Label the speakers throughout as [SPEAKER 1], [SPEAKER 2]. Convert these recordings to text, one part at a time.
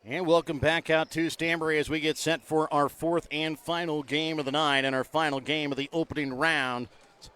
[SPEAKER 1] And welcome back out to Stanberry as we get set for our fourth and final game of the night and our final game of the opening round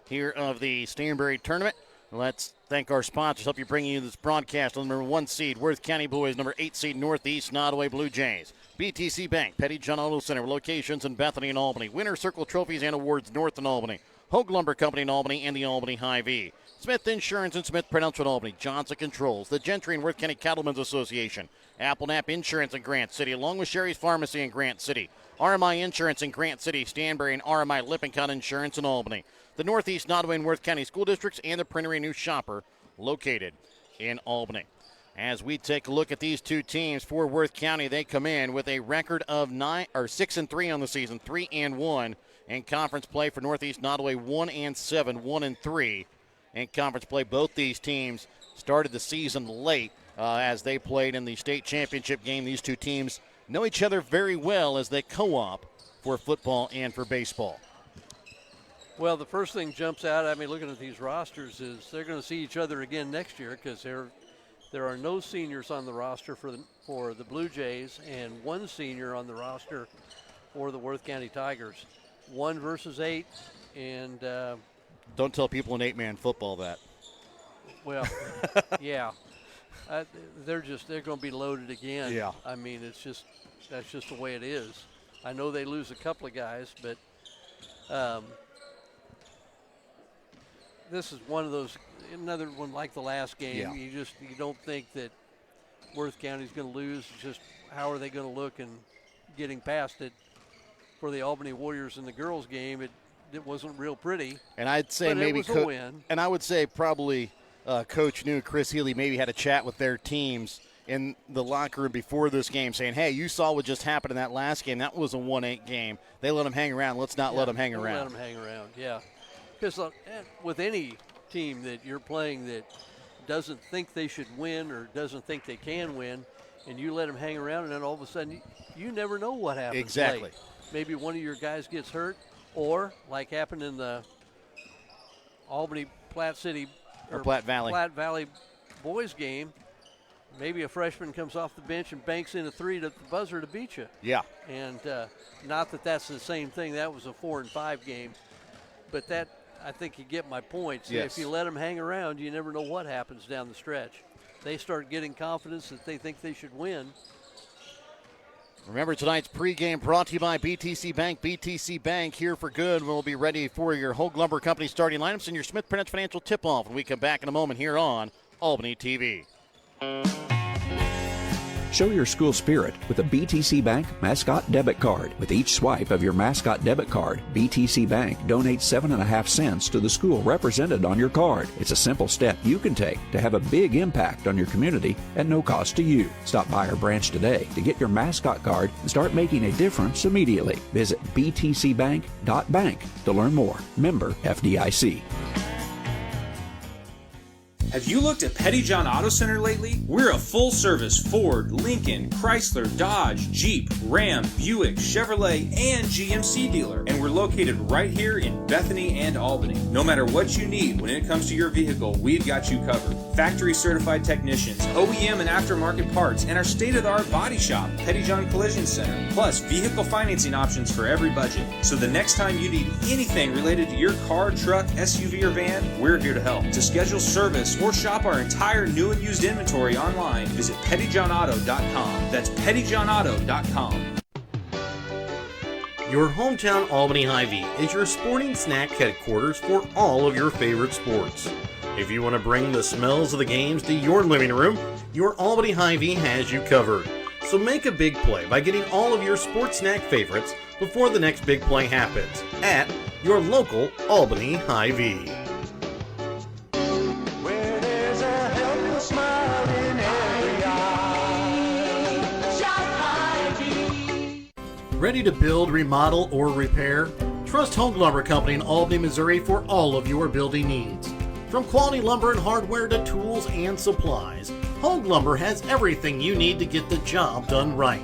[SPEAKER 1] here of the Stanberry tournament. Let's thank our sponsors, help you bring you this broadcast. On number 1 seed, Worth County Boys, number 8 seed, Northeast Nodaway Blue Jays. BTC Bank, Petty John Auto Center, locations in Bethany and Albany. Winter Circle Trophies and Awards North in Albany. Hogue Lumber Company in Albany and the Albany Hy-Vee. Smith Insurance and Smith Prudential in Albany. Johnson Controls. The Gentry and Worth County Cattlemen's Association. Apple Knapp Insurance in Grant City, along with Sherry's Pharmacy in Grant City. RMI Insurance in Grant City, Stanberry, and RMI Lippincott Insurance in Albany. The Northeast Nodaway and Worth County School Districts and the Printery New Shopper located in Albany. As we take a look at these two teams for Worth County, they come in with a record of 6-3 on the season, 3-1 in conference play. For Northeast Nodaway, 1-7, 1-3 in conference play. Both these teams started the season late as they played in the state championship game. These two teams know each other very well as they co-op for football and for baseball.
[SPEAKER 2] Well, the first thing jumps out at me looking at these rosters is they're going to see each other again next year because there are no seniors on the roster for the Blue Jays and one senior on the roster for the Worth County Tigers. 1 versus 8, and
[SPEAKER 1] don't tell people in 8-man football that.
[SPEAKER 2] Well, yeah, they're going to be loaded again.
[SPEAKER 1] Yeah,
[SPEAKER 2] I mean that's just the way it is. I know they lose a couple of guys, but this is one of those, another one like the last game.
[SPEAKER 1] Yeah.
[SPEAKER 2] You don't think that Worth County's going to lose. It's just how are they going to look and getting past it. For the Albany Warriors in the girls' game, it wasn't real pretty.
[SPEAKER 1] And I'd say maybe
[SPEAKER 2] it was a win.
[SPEAKER 1] And I would say probably Coach New, Chris Healy, maybe had a chat with their teams in the locker room before this game, saying, "Hey, you saw what just happened in that last game. That was a 1-8 game. They let them hang around. Let's not let them hang around."
[SPEAKER 2] Let them hang around. Yeah, because with any team that you're playing that doesn't think they should win or doesn't think they can win, and you let them hang around, and then all of a sudden you never know what happens.
[SPEAKER 1] Exactly.
[SPEAKER 2] Late. Maybe one of your guys gets hurt, or like happened in the Albany Platte Valley boys game, maybe a freshman comes off the bench and banks in a 3 to the buzzer to beat you.
[SPEAKER 1] Yeah.
[SPEAKER 2] And not that that's the same thing. That was a 4-5 game, but that I think you get my point. So
[SPEAKER 1] yes.
[SPEAKER 2] If you let them hang around, you never know what happens down the stretch. They start getting confidence that they think they should win.
[SPEAKER 1] Remember, tonight's pregame brought to you by BTC Bank. BTC Bank, here for good. We'll be ready for your Hogue Lumber Company starting lineups and your Smith Prudential Financial tip-off when we come back in a moment here on Albany TV.
[SPEAKER 3] Show your school spirit with a BTC Bank Mascot Debit Card. With each swipe of your Mascot Debit Card, BTC Bank donates 7.5 cents to the school represented on your card. It's a simple step you can take to have a big impact on your community at no cost to you. Stop by our branch today to get your Mascot Card and start making a difference immediately. Visit btcbank.bank to learn more. Member FDIC.
[SPEAKER 4] Have you looked at Petty John Auto Center lately? We're a full-service Ford, Lincoln, Chrysler, Dodge, Jeep, Ram, Buick, Chevrolet, and GMC dealer. And we're located right here in Bethany and Albany. No matter what you need when it comes to your vehicle, we've got you covered. Factory-certified technicians, OEM and aftermarket parts, and our state-of-the-art body shop, Petty John Collision Center. Plus, vehicle financing options for every budget. So the next time you need anything related to your car, truck, SUV, or van, we're here to help. To schedule service or shop our entire new and used inventory online, visit pettyjohnauto.com. That's pettyjohnauto.com.
[SPEAKER 5] Your hometown Albany Hy-Vee is your sporting snack headquarters for all of your favorite sports. If you want to bring the smells of the games to your living room, your Albany Hy-Vee has you covered. So make a big play by getting all of your sports snack favorites before the next big play happens at your local Albany Hy-Vee. Ready to build, remodel, or repair? Trust Hogue Lumber Company in Albany, Missouri for all of your building needs. From quality lumber and hardware to tools and supplies, Hogue Lumber has everything you need to get the job done right.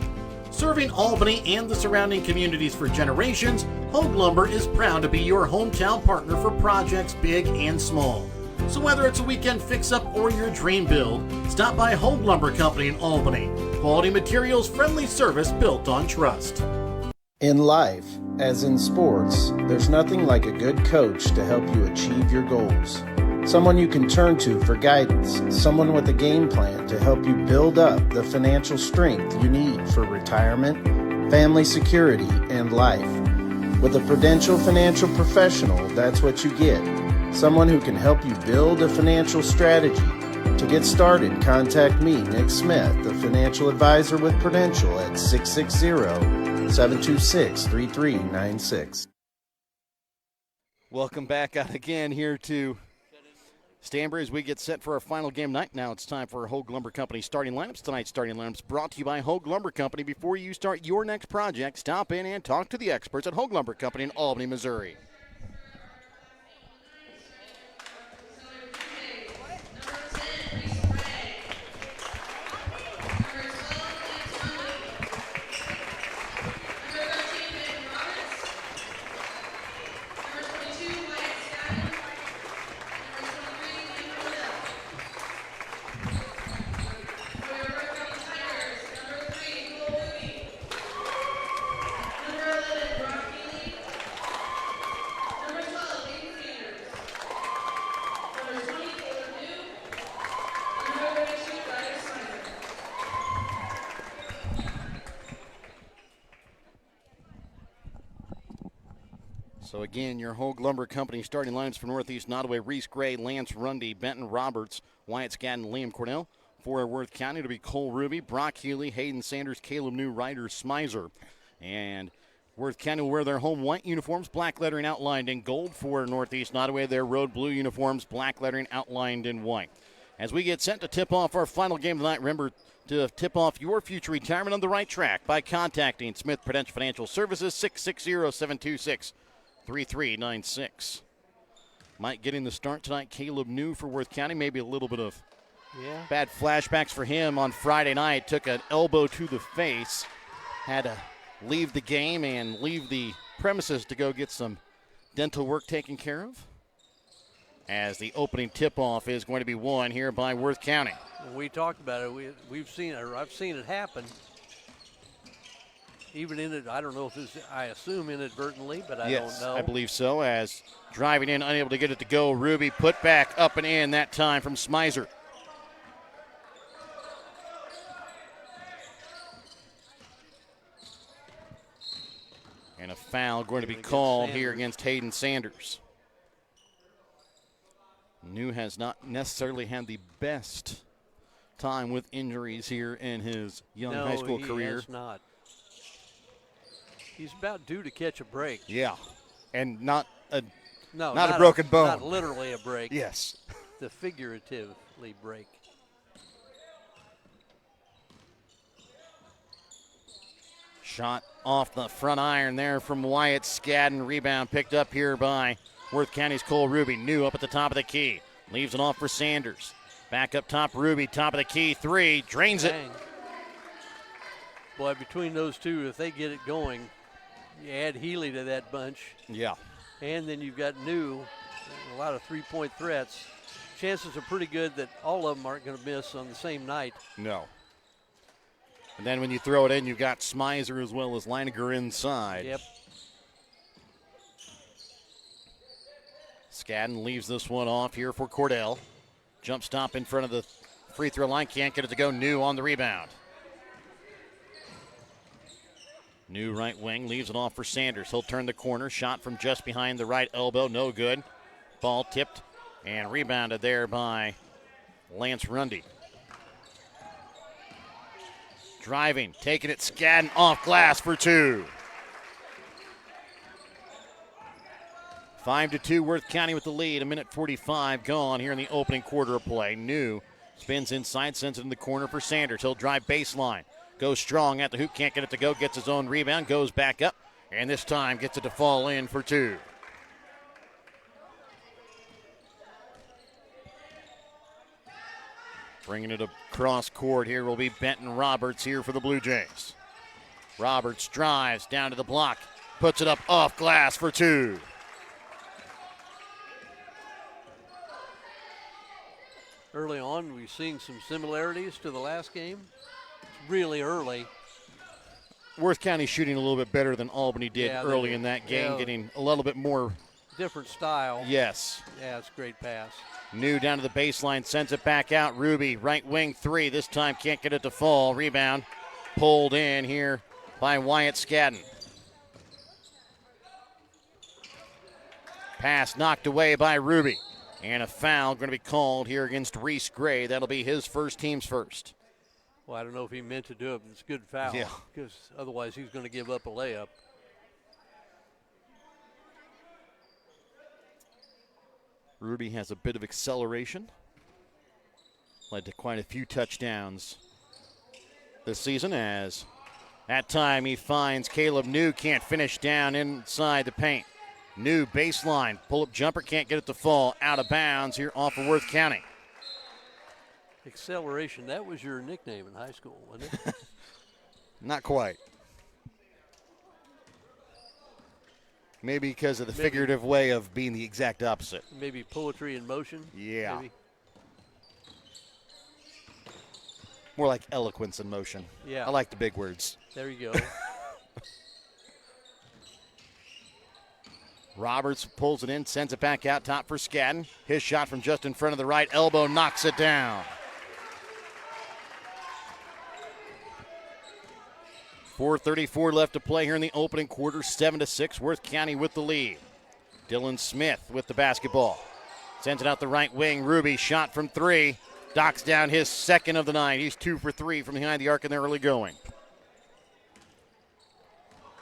[SPEAKER 5] Serving Albany and the surrounding communities for generations, Hogue Lumber is proud to be your hometown partner for projects big and small. So whether it's a weekend fix-up or your dream build, stop by Hogue Lumber Company in Albany. quality materials, friendly service built on trust.
[SPEAKER 6] In life, as in sports, there's nothing like a good coach to help you achieve your goals. Someone you can turn to for guidance, someone with a game plan to help you build up the financial strength you need for retirement, family security, and life. With a Prudential financial professional, that's what you get. Someone who can help you build a financial strategy. To get started, contact me, Nick Smith, the financial advisor with Prudential at 660-726-3396.
[SPEAKER 1] Welcome back out again here to Stanberry as we get set for our final game night. Now it's time for Hogue Lumber Company starting lineups. Tonight's starting lineups brought to you by Hogue Lumber Company. Before you start your next project, stop in and talk to the experts at Hogue Lumber Company in Albany, Missouri. So again, your Hogue Lumber Company starting lines for Northeast Nodaway: Reese Gray, Lance Rundy, Benton Roberts, Wyatt Skadden, Liam Cornell. For Worth County, it'll be Cole Ruby, Brock Hewley, Hayden Sanders, Caleb New, Ryder Smizer. And Worth County will wear their home white uniforms, black lettering outlined in gold. For Northeast Nodaway, their road blue uniforms, black lettering outlined in white. As we get set to tip off our final game of the night, remember to tip off your future retirement on the right track by contacting Smith Prudential Financial Services, 660-726-3396. Mike getting the start tonight. Caleb New for Worth County. Maybe a little bit of bad flashbacks for him on Friday night. Took an elbow to the face. Had to leave the game and leave the premises to go get some dental work taken care of. As the opening tip-off is going to be won here by Worth County.
[SPEAKER 2] We talked about it. We've seen it. I've seen it happen. Even in it, I don't know if it's, I assume inadvertently, but I don't know.
[SPEAKER 1] I believe so. As driving in, unable to get it to go, Ruby put back up and in that time from Smizer. And a foul going to be called here against Hayden Sanders. New has not necessarily had the best time with injuries here in his young high school career.
[SPEAKER 2] No, he has not. He's about due to catch a break.
[SPEAKER 1] Yeah, and not a
[SPEAKER 2] not
[SPEAKER 1] a broken bone.
[SPEAKER 2] Not literally a break.
[SPEAKER 1] Yes.
[SPEAKER 2] The figuratively break.
[SPEAKER 1] Shot off the front iron there from Wyatt Skadden. Rebound picked up here by Worth County's Cole Ruby. New up at the top of the key. Leaves it off for Sanders. Back up top, Ruby, top of the key. Three, drains it.
[SPEAKER 2] Boy, between those two, if they get it going, you add Healy to that bunch.
[SPEAKER 1] Yeah.
[SPEAKER 2] And then you've got New, a lot of three-point threats. Chances are pretty good that all of them aren't going to miss on the same night.
[SPEAKER 1] No. And then when you throw it in, you've got Smizer as well as Leininger inside.
[SPEAKER 2] Yep.
[SPEAKER 1] Skadden leaves this one off here for Cordell. Jump stop in front of the free throw line. Can't get it to go. New on the rebound. New right wing leaves it off for Sanders. He'll turn the corner. Shot from just behind the right elbow. No good. Ball tipped and rebounded there by Lance Rundy. Driving, taking it. Skadden off glass for two. 5-2, Worth County with the lead. 1:45 gone here in the opening quarter of play. New spins inside, sends it in the corner for Sanders. He'll drive baseline. Goes strong at the hoop, can't get it to go. Gets his own rebound, goes back up, and this time gets it to fall in for two. Bringing it across court here will be Benton Roberts here for the Blue Jays. Roberts drives down to the block, puts it up off glass for two.
[SPEAKER 2] Early on, we're seeing some similarities to the last game, really early.
[SPEAKER 1] Worth County shooting a little bit better than Albany did
[SPEAKER 2] Yeah,
[SPEAKER 1] early
[SPEAKER 2] they-
[SPEAKER 1] in that game,
[SPEAKER 2] yeah.
[SPEAKER 1] getting a little bit more.
[SPEAKER 2] Different style.
[SPEAKER 1] Yes.
[SPEAKER 2] Yeah, it's a great pass.
[SPEAKER 1] New down to the baseline, sends it back out. Ruby, right wing three. This time can't get it to fall. Rebound pulled in here by Wyatt Scadden. Pass knocked away by Ruby. And a foul going to be called here against Reese Gray. That'll be his first, team's first.
[SPEAKER 2] Well, I don't know if he meant to do it, but it's a good foul.
[SPEAKER 1] Yeah.
[SPEAKER 2] Because otherwise he's going to give up a layup.
[SPEAKER 1] Ruby has a bit of acceleration. Led to quite a few touchdowns this season, as that time he finds Caleb New, can't finish down inside the paint. New baseline, pull-up jumper, can't get it to fall. Out of bounds here off of Worth County.
[SPEAKER 2] Acceleration, that was your nickname in high school, wasn't it?
[SPEAKER 1] Not quite. Maybe because of the figurative way of being the exact opposite.
[SPEAKER 2] Maybe poetry in motion?
[SPEAKER 1] Yeah.
[SPEAKER 2] Maybe.
[SPEAKER 1] More like eloquence in motion.
[SPEAKER 2] Yeah.
[SPEAKER 1] I like the big words.
[SPEAKER 2] There you go.
[SPEAKER 1] Roberts pulls it in, sends it back out top for Scadden. His shot from just in front of the right elbow knocks it down. 4:34 left to play here in the opening quarter. 7-6. Worth County with the lead. Dylan Smith with the basketball. Sends it out the right wing. Ruby shot from three. Docks down his second of the night. He's 2 for 3 from behind the arc in the early going.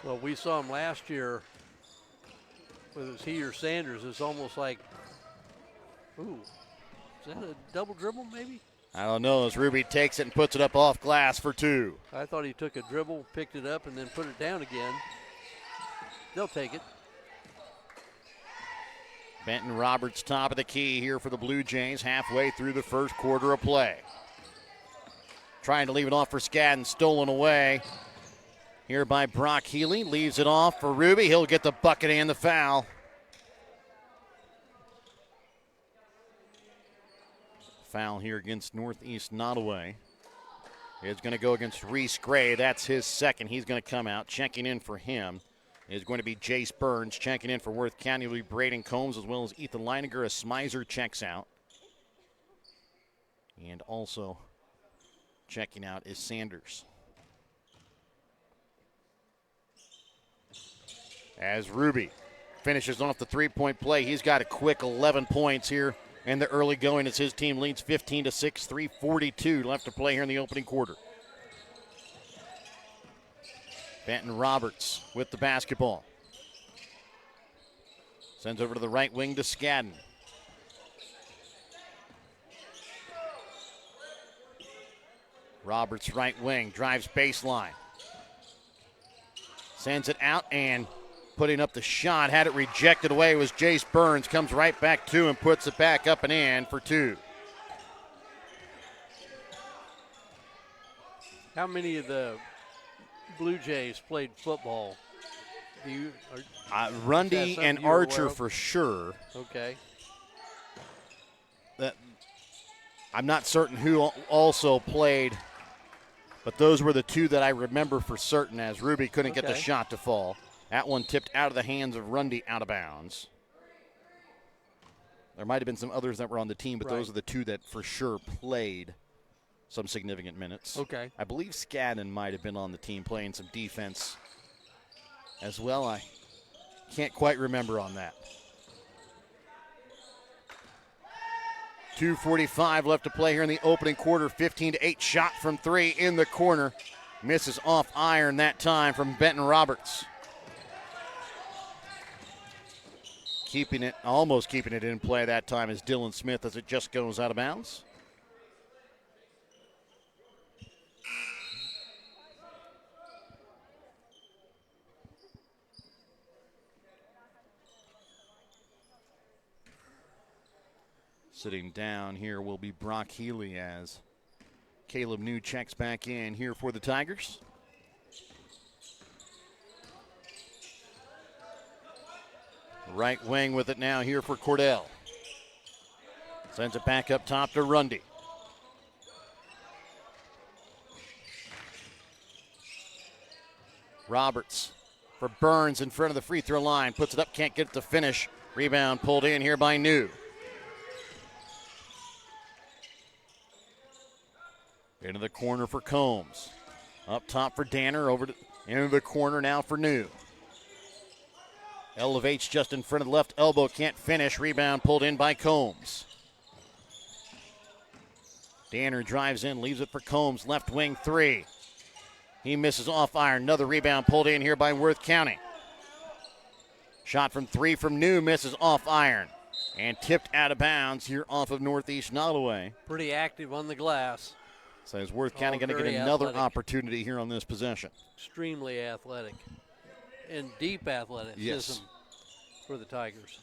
[SPEAKER 2] Well, we saw him last year, whether it's he or Sanders. It's almost like, ooh, is that a double dribble maybe?
[SPEAKER 1] I don't know as Ruby takes it and puts it up off glass for two.
[SPEAKER 2] I thought he took a dribble, picked it up, and then put it down again. They'll take it.
[SPEAKER 1] Benton Roberts top of the key here for the Blue Jays halfway through the first quarter of play. Trying to leave it off for Scadden, stolen away here by Brock Healy. Leaves it off for Ruby. He'll get the bucket and the foul. Foul here against Northeast Nodaway. It's going to go against Reese Gray. That's his second. He's going to come out. Checking in for him is going to be Jace Burns. Checking in for Worth County will be Braden Combs as well as Ethan Leininger as Smizer checks out. And also checking out is Sanders. As Ruby finishes off the three-point play, he's got a quick 11 points here in the early going as his team leads 15-6, 3:42 left to play here in the opening quarter. Benton Roberts with the basketball. Sends over to the right wing to Scadden. Roberts right wing, drives baseline. Sends it out and putting up the shot, had it rejected away was Jace Burns, comes right back to and puts it back up and in for two.
[SPEAKER 2] How many of the Blue Jays played football? Do you?
[SPEAKER 1] Rundy and Archer for sure.
[SPEAKER 2] Okay.
[SPEAKER 1] I'm not certain who also played, but those were the two that I remember for certain as Ruby couldn't get the shot to fall. That one tipped out of the hands of Rundy out of bounds. There might have been some others that were on the team, but those are the two that for sure played some significant minutes.
[SPEAKER 2] Okay.
[SPEAKER 1] I believe Scadden might have been on the team playing some defense as well. I can't quite remember on that. 2:45 left to play here in the opening quarter. 15-8 shot from three in the corner. Misses off iron that time from Benton Roberts. Almost keeping it in play that time is Dylan Smith as it just goes out of bounds. Sitting down here will be Brock Healy as Caleb New checks back in here for the Tigers. Right wing with it now here for Cordell. Sends it back up top to Rundy. Roberts for Burns in front of the free throw line. Puts it up, can't get it to finish. Rebound pulled in here by New. Into the corner for Combs. Up top for Danner, into the corner now for New. Elevates just in front of the left elbow, can't finish. Rebound pulled in by Combs. Danner drives in, leaves it for Combs, left wing three. He misses off iron. Another rebound pulled in here by Worth County. Shot from three from New, misses off iron. And tipped out of bounds here off of Northeast Nodaway.
[SPEAKER 2] Pretty active on the glass.
[SPEAKER 1] So is Worth County going to get another opportunity here on this possession?
[SPEAKER 2] Extremely athletic and deep athleticism for the Tigers.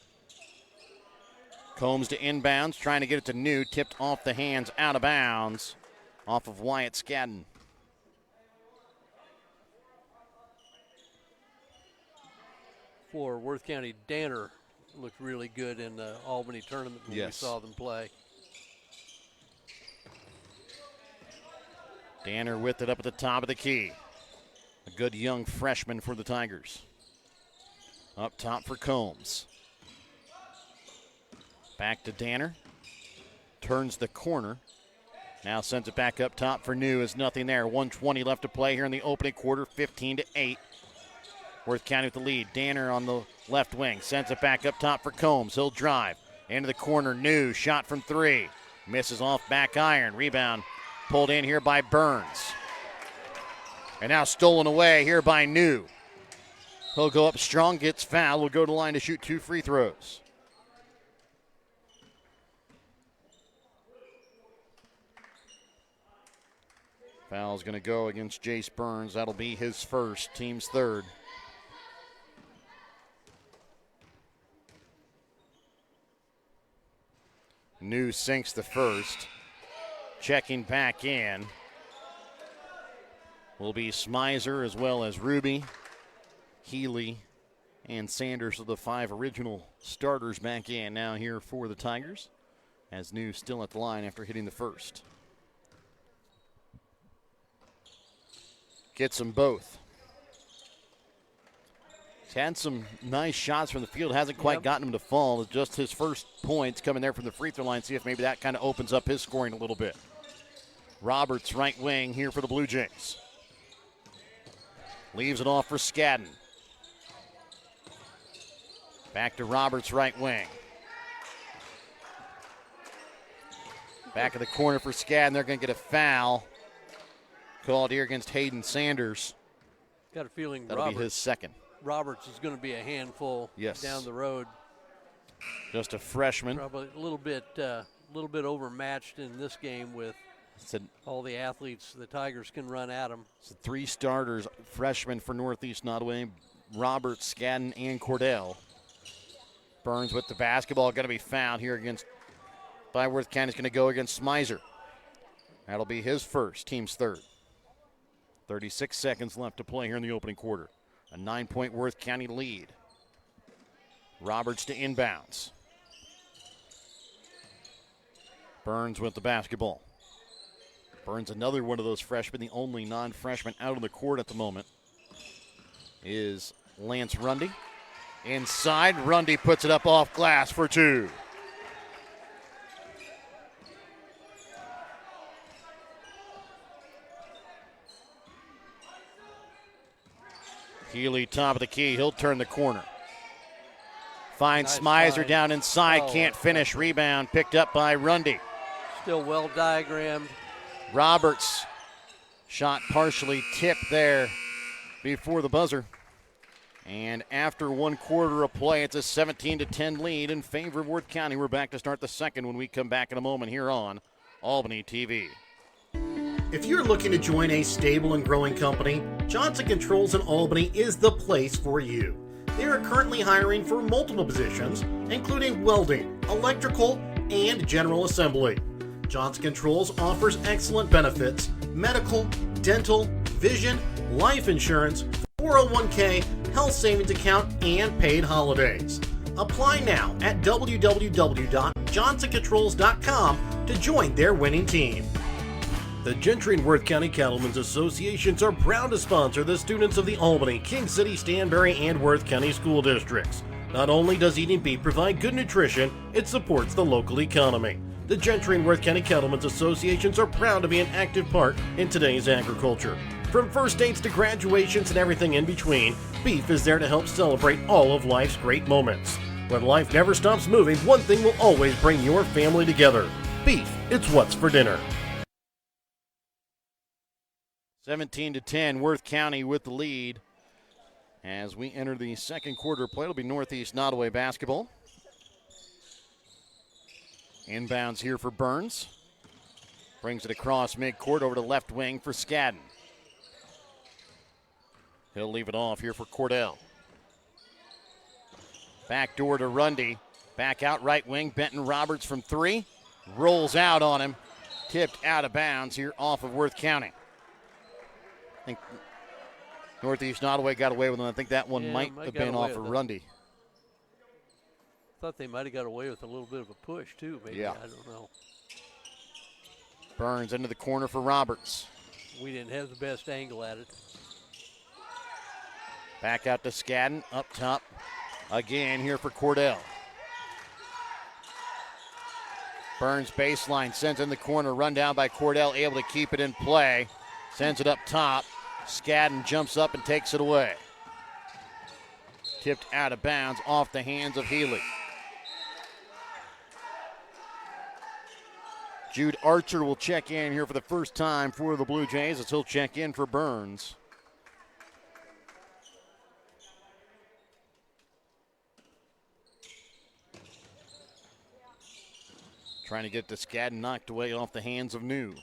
[SPEAKER 1] Combs to inbounds, trying to get it to New, tipped off the hands, out of bounds, off of Wyatt Skadden.
[SPEAKER 2] For Worth County, Danner looked really good in the Albany tournament when we saw them play.
[SPEAKER 1] Danner with it up at the top of the key. A good young freshman for the Tigers. Up top for Combs. Back to Danner. Turns the corner. Now sends it back up top for New. Is nothing there. 1:20 left to play here in the opening quarter. 15-8. Worth County with the lead. Danner on the left wing. Sends it back up top for Combs. He'll drive. Into the corner. New. Shot from three. Misses off back iron. Rebound pulled in here by Burns. And now stolen away here by New. He'll go up strong, gets fouled. Will go to the line to shoot 2 free throws. Foul's going to go against Jace Burns. That'll be his first, team's third. New sinks the first. Checking back in will be Smizer as well as Ruby, Healy, and Sanders of the 5 original starters back in now here for the Tigers, as New still at the line after hitting the first. Gets them both. He's had some nice shots from the field, hasn't quite gotten him to fall. It's just his first points coming there from the free throw line. See if maybe that kind of opens up his scoring a little bit. Roberts right wing here for the Blue Jays. Leaves it off for Skadden. Back to Roberts right wing. Back of the corner for Skadden. They're going to get a foul called here against Hayden Sanders.
[SPEAKER 2] Got a feeling
[SPEAKER 1] that'll be his second.
[SPEAKER 2] Roberts is going to be a handful down the road.
[SPEAKER 1] Just a freshman.
[SPEAKER 2] Probably a little bit overmatched in this game with all the athletes the Tigers can run at him.
[SPEAKER 1] So 3 starters, freshmen for Northeast Nodaway, Roberts, Skadden, and Cordell. Burns with the basketball, going to be fouled here against Worth County. Is going to go against Smizer. That'll be his first, team's third. 36 seconds left to play here in the opening quarter. A 9-point Worth County lead. Roberts to inbounds. Burns with the basketball. Burns, another one of those freshmen, the only non-freshman out on the court at the moment, is Lance Rundy. Inside, Rundy puts it up off glass for 2. Healy, top of the key. He'll turn the corner. Finds Smizer down inside. Can't finish. Rebound picked up by Rundy.
[SPEAKER 2] Still well diagrammed.
[SPEAKER 1] Roberts. Shot partially tipped there before the buzzer. And after 1 quarter of play, it's a 17-10 lead in favor of Worth County. We're back to start the second when we come back in a moment here on Albany TV.
[SPEAKER 5] If you're looking to join a stable and growing company, Johnson Controls in Albany is the place for you. They are currently hiring for multiple positions, including welding, electrical, and general assembly. Johnson Controls offers excellent benefits: medical, dental, vision, life insurance, 401k, health savings account, and paid holidays. Apply now at www.johnsoncontrols.com to join their winning team. The Gentry and Worth County Cattlemen's Associations are proud to sponsor the students of the Albany, King City, Stanberry, and Worth County school districts. Not only does eating beef provide good nutrition, it supports the local economy. The Gentry and Worth County Cattlemen's Associations are proud to be an active part in today's agriculture. From first dates to graduations and everything in between, beef is there to help celebrate all of life's great moments. When life never stops moving, one thing will always bring your family together. Beef, it's what's for dinner.
[SPEAKER 1] 17-10, Worth County with the lead. As we enter the second quarter play, it'll be Northeast Nodaway basketball. Inbounds here for Burns. Brings it across midcourt over to left wing for Skadden. He'll leave it off here for Cordell. Back door to Rundy. Back out right wing, Benton Roberts from three. Rolls out on him. Tipped out of bounds here off of Worth County. I think Northeast Nodaway got away with it. I think that one might have been off of Rundy.
[SPEAKER 2] Thought they might have got away with a little bit of a push, too, maybe.
[SPEAKER 1] Yeah.
[SPEAKER 2] I don't know.
[SPEAKER 1] Burns into the corner for Roberts.
[SPEAKER 2] We didn't have the best angle at it.
[SPEAKER 1] Back out to Skadden, up top again here for Cordell. Burns baseline, sends in the corner, run down by Cordell, able to keep it in play. Sends it up top. Skadden jumps up and takes it away. Tipped out of bounds off the hands of Healy. Jude Archer will check in here for the first time for the Blue Jays as he'll check in for Burns. Trying to get to Skadden, knocked away off the hands of New.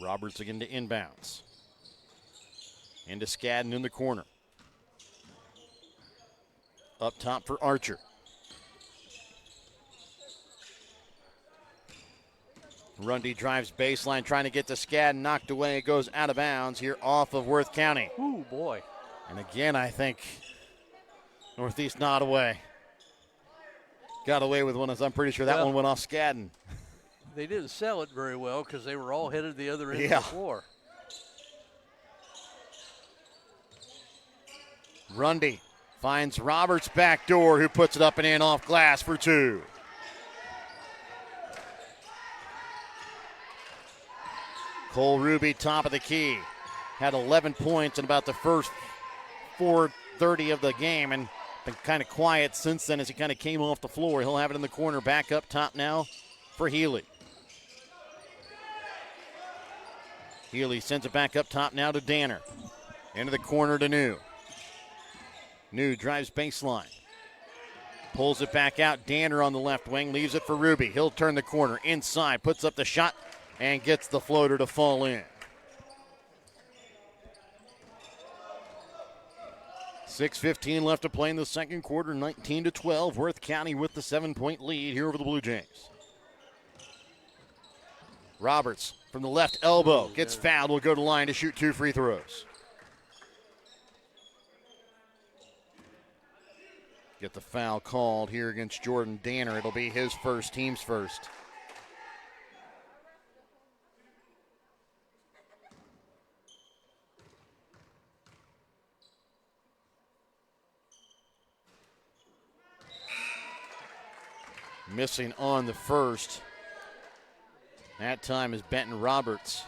[SPEAKER 1] Roberts again to inbounds. Into Skadden in the corner. Up top for Archer. Rundy drives baseline, trying to get to Skadden, knocked away. It goes out of bounds here off of Worth County.
[SPEAKER 2] Ooh, boy.
[SPEAKER 1] And again, I think Northeast Nodaway got away with one, as I'm pretty sure that one went off Skadden.
[SPEAKER 2] They didn't sell it very well because they were all headed the other end of the floor.
[SPEAKER 1] Rundy finds Roberts back door, who puts it up and in off glass for two. Cole Ruby, top of the key, had 11 points in about the first 4:30 of the game and been kind of quiet since then as he kind of came off the floor. He'll have it in the corner, back up top now for Healy. Healy sends it back up top now to Danner. Into the corner to New. New drives baseline. Pulls it back out. Danner on the left wing, leaves it for Ruby. He'll turn the corner inside, puts up the shot, and gets the floater to fall in. 6:15 left to play in the second quarter, 19-12. Worth County with the 7-point lead here over the Blue Jays. Roberts from the left elbow gets fouled, will go to line to shoot 2 free throws. Get the foul called here against Jordan Danner. It'll be his first, team's first. Missing on the first. That time is Benton Roberts.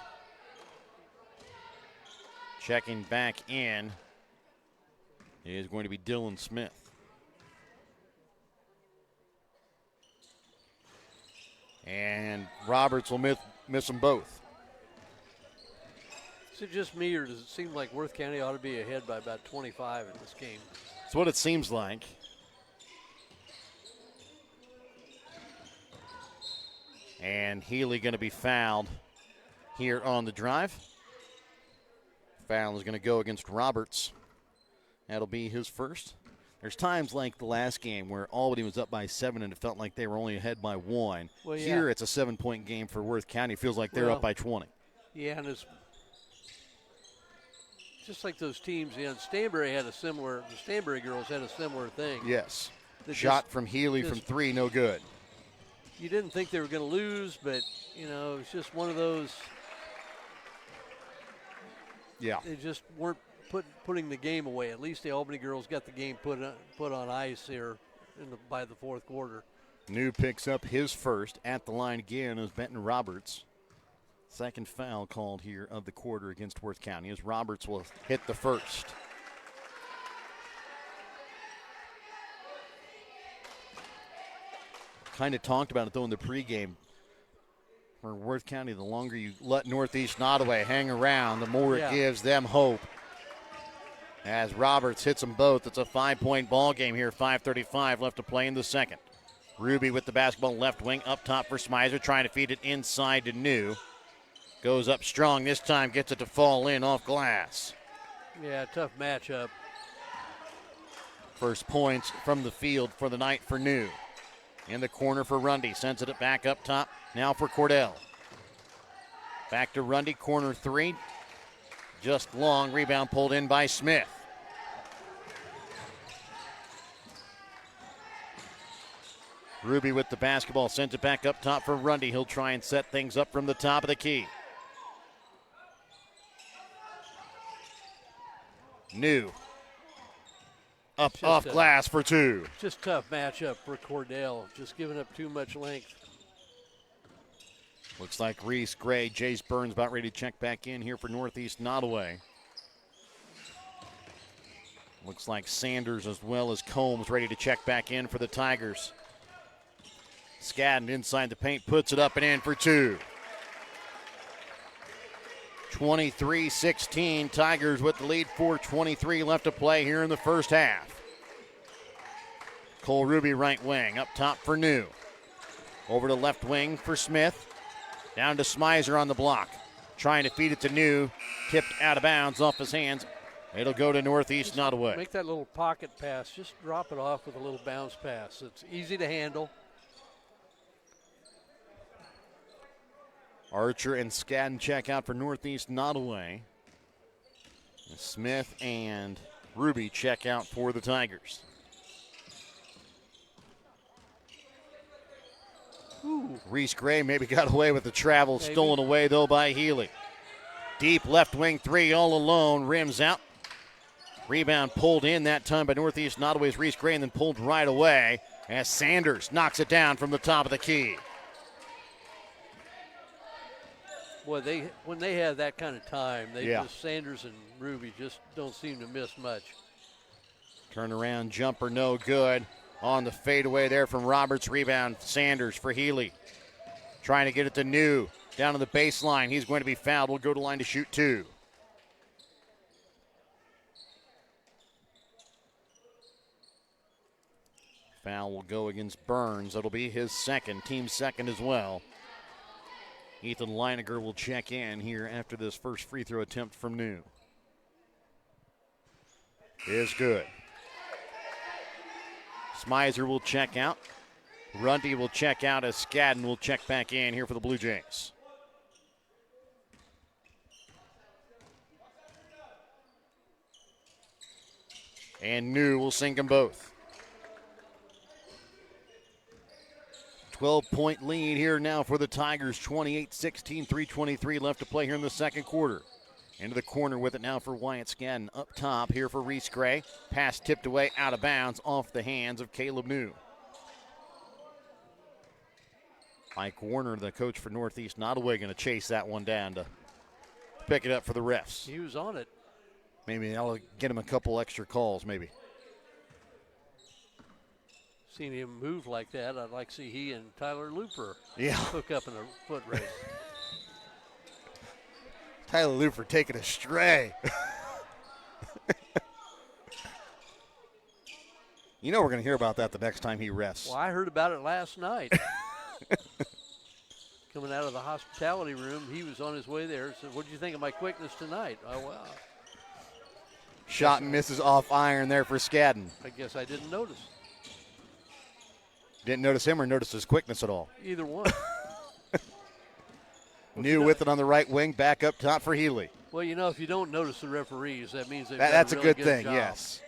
[SPEAKER 1] Checking back in is going to be Dylan Smith. And Roberts will miss them both.
[SPEAKER 2] Is it just me, or does it seem like Worth County ought to be ahead by about 25 in this game?
[SPEAKER 1] That's what it seems like. And Healy going to be fouled here on the drive. Foul is going to go against Roberts. That'll be his first. There's times like the last game where Albany was up by 7 and it felt like they were only ahead by 1.
[SPEAKER 2] Well, yeah.
[SPEAKER 1] Here it's a 7-point game for Worth County. It feels like they're up by 20.
[SPEAKER 2] Yeah, and it's just like those teams. Stanberry had a similar, the Stanberry girls had a similar thing.
[SPEAKER 1] Yes. Shot from Healy from 3, no good.
[SPEAKER 2] You didn't think they were going to lose, but, you know, it's just one of those.
[SPEAKER 1] Yeah.
[SPEAKER 2] They just weren't putting the game away. At least the Albany girls got the game put on ice here by the fourth quarter.
[SPEAKER 1] New picks up his first at the line again as Benton Roberts. Second foul called here of the quarter against Worth County as Roberts will hit the first. Kind of talked about it, though, in the pregame. For Worth County, the longer you let Northeast Nodaway hang around, the more it gives them hope. As Roberts hits them both, it's a 5-point ball game here. 5:35 left to play in the second. Ruby with the basketball left wing up top for Smizer, trying to feed it inside to New. Goes up strong this time, gets it to fall in off glass.
[SPEAKER 2] Yeah, tough matchup.
[SPEAKER 1] First points from the field for the night for New. In the corner for Rundy, sends it back up top, now for Cordell. Back to Rundy, corner 3. Just long, rebound pulled in by Smith. Ruby with the basketball, sends it back up top for Rundy. He'll try and set things up from the top of the key. New. Up off glass for 2.
[SPEAKER 2] Just tough matchup for Cordell, just giving up too much length.
[SPEAKER 1] Looks like Reese Gray, Jace Burns about ready to check back in here for Northeast Nodaway. Looks like Sanders as well as Combs ready to check back in for the Tigers. Skadden inside the paint, puts it up and in for 2. 23-16, Tigers with the lead, 4:23 left to play here in the first half. Cole Ruby right wing, up top for New. Over to left wing for Smith. Down to Smizer on the block. Trying to feed it to New. Tipped out of bounds off his hands. It'll go to Northeast Nodaway.
[SPEAKER 2] Make that little pocket pass. Just drop it off with a little bounce pass. It's easy to handle.
[SPEAKER 1] Archer and Skadden check out for Northeast Nodaway. Smith and Ruby check out for the Tigers.
[SPEAKER 2] Ooh.
[SPEAKER 1] Reese Gray maybe got away with the travel,
[SPEAKER 2] Maybe.
[SPEAKER 1] Stolen away though by Healy. Deep left wing 3 all alone, rims out. Rebound pulled in that time by Northeast Nodaway's Reese Gray and then pulled right away as Sanders knocks it down from the top of the key.
[SPEAKER 2] Boy, when they have that kind of time, just Sanders and Ruby just don't seem to miss much.
[SPEAKER 1] Turnaround jumper, no good. On the fadeaway there from Roberts. Rebound, Sanders for Healy. Trying to get it to New. Down to the baseline. He's going to be fouled. Will go to line to shoot 2. Foul will go against Burns. That'll be his second, team second as well. Ethan Leiniger will check in here after this first free throw attempt from New. Is good. Smizer will check out. Rundy will check out as Skadden will check back in here for the Blue Jays. And New will sink them both. 12-point lead here now for the Tigers. 28-16, 3:23 left to play here in the second quarter. Into the corner with it now for Wyatt Skadden. Up top here for Reese Gray. Pass tipped away out of bounds off the hands of Caleb New. Mike Warner, the coach for Northeast Nodaway, going to chase that one down to pick it up for the refs.
[SPEAKER 2] He was on it.
[SPEAKER 1] Maybe I'll get him a couple extra calls, maybe.
[SPEAKER 2] Seeing him move like that, I'd like to see he and Tyler Looper hook up in a foot race.
[SPEAKER 1] Tyler Looper taking a stray. You know we're going to hear about that the next time he rests.
[SPEAKER 2] Well, I heard about it last night. Coming out of the hospitality room, he was on his way there. Said, "What did you think of my quickness tonight?" Oh, wow.
[SPEAKER 1] Shot and misses off iron there for Skadden.
[SPEAKER 2] I guess I didn't notice.
[SPEAKER 1] Didn't notice him or notice his quickness at all?
[SPEAKER 2] Either one.
[SPEAKER 1] New with it on the right wing, back up top for Healy.
[SPEAKER 2] Well, you know, if you don't notice the referees, that means they've
[SPEAKER 1] That's
[SPEAKER 2] done
[SPEAKER 1] a
[SPEAKER 2] really
[SPEAKER 1] good thing,
[SPEAKER 2] job.
[SPEAKER 1] yes.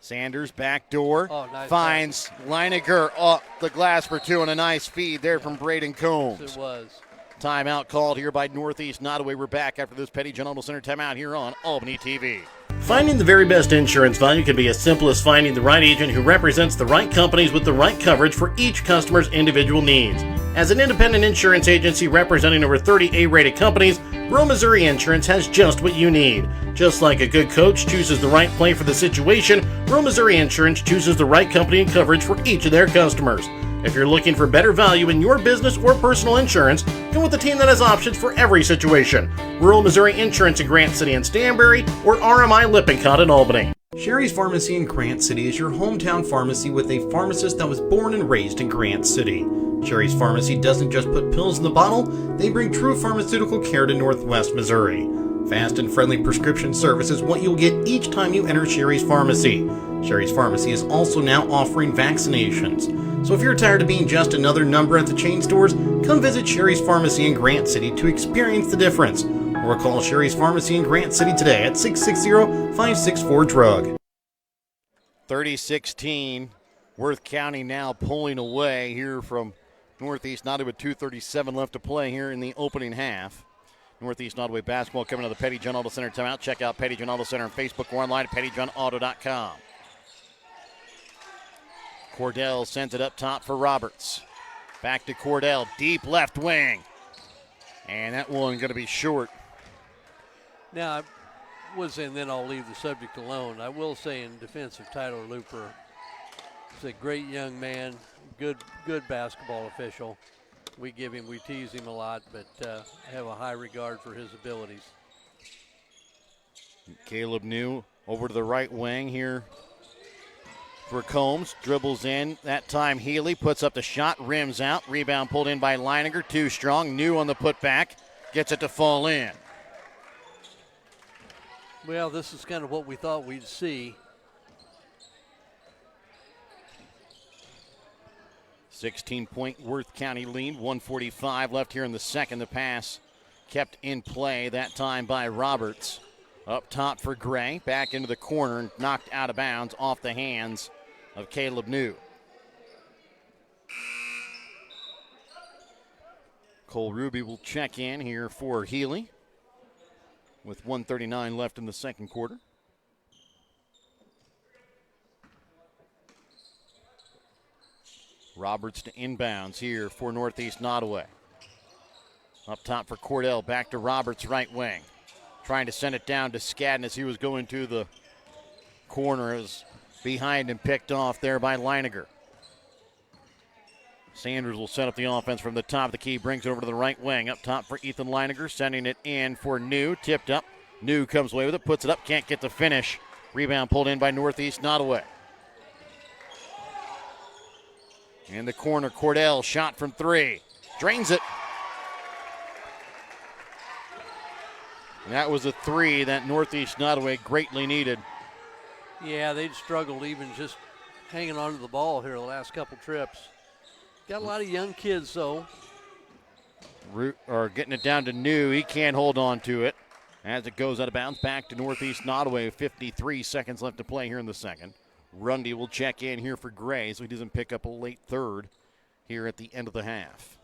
[SPEAKER 1] Sanders, back door,
[SPEAKER 2] Nice
[SPEAKER 1] finds Leininger off the glass for two, and a nice feed there from Braden Combs.
[SPEAKER 2] Yes, it was.
[SPEAKER 1] Timeout called here by Northeast Nodaway. We're back after this Petty John Auto Center timeout here on Albany TV.
[SPEAKER 5] Finding the very best insurance value can be as simple as finding the right agent who represents the right companies with the right coverage for each customer's individual needs. As an independent insurance agency representing over 30 A-rated companies, Rural Missouri Insurance has just what you need. Just like a good coach chooses the right play for the situation, Rural Missouri Insurance chooses the right company and coverage for each of their customers. If you're looking for better value in your business or personal insurance, go with a team that has options for every situation. Rural Missouri Insurance in Grant City and Stanberry, or RMI Lippincott in Albany.
[SPEAKER 7] Sherry's Pharmacy in Grant City is your hometown pharmacy with a pharmacist that was born and raised in Grant City. Sherry's Pharmacy doesn't just put pills in the bottle, they bring true pharmaceutical care to Northwest Missouri. Fast and friendly prescription service is what you'll get each time you enter Sherry's Pharmacy. Sherry's Pharmacy is also now offering vaccinations. So if you're tired of being just another number at the chain stores, come visit Sherry's Pharmacy in Grant City to experience the difference. Or call Sherry's Pharmacy in Grant City today at 660-564-DRUG.
[SPEAKER 1] 30-16, Worth County now pulling away here from Northeast Nodaway with 2:37 left to play here in the opening half. Northeast Nodaway basketball coming to the Petty John Auto Center timeout. Check out Petty John Auto Center on Facebook or online at pettyjohnauto.com. Cordell sends it up top for Roberts. Back to Cordell, deep left wing. And that one going to be short.
[SPEAKER 2] Now, I would say, and then I'll leave the subject alone, I will say in defense of Tyler Looper, he's a great young man, good basketball official. We tease him a lot, but have a high regard for his abilities.
[SPEAKER 1] Caleb New over to the right wing here for Combs. Dribbles in. That time Healy puts up the shot, rims out. Rebound pulled in by Leininger. Too strong. New on the putback. Gets it to fall in.
[SPEAKER 2] Well, this is kind of what we thought we'd see.
[SPEAKER 1] 16-point Worth County lead. 1:45 left here in the second. The pass kept in play that time by Roberts. Up top for Gray. Back into the corner and knocked out of bounds off the hands of Caleb New. Cole Ruby will check in here for Healy with 1:39 left in the second quarter. Roberts to inbounds here for Northeast Nodaway. Up top for Cordell, back to Roberts, right wing. Trying to send it down to Skadden as he was going to the corner. Is behind and picked off there by Leininger. Sanders will set up the offense from the top of the key, brings it over to the right wing. Up top for Ethan Leininger, sending it in for New, tipped up. New comes away with it, puts it up, can't get the finish. Rebound pulled in by Northeast Nodaway. In the corner, Cordell, shot from three. Drains it. And that was a three that Northeast Nodaway greatly needed.
[SPEAKER 2] Yeah, they'd struggled even just hanging on to the ball here the last couple trips. Got a lot of young kids, though.
[SPEAKER 1] Getting it down to New. He can't hold on to it as it goes out of bounds. Back to Northeast Nodaway. 53 seconds left to play here in the second. Rundy will check in here for Gray so he doesn't pick up a late third here at the end of the half.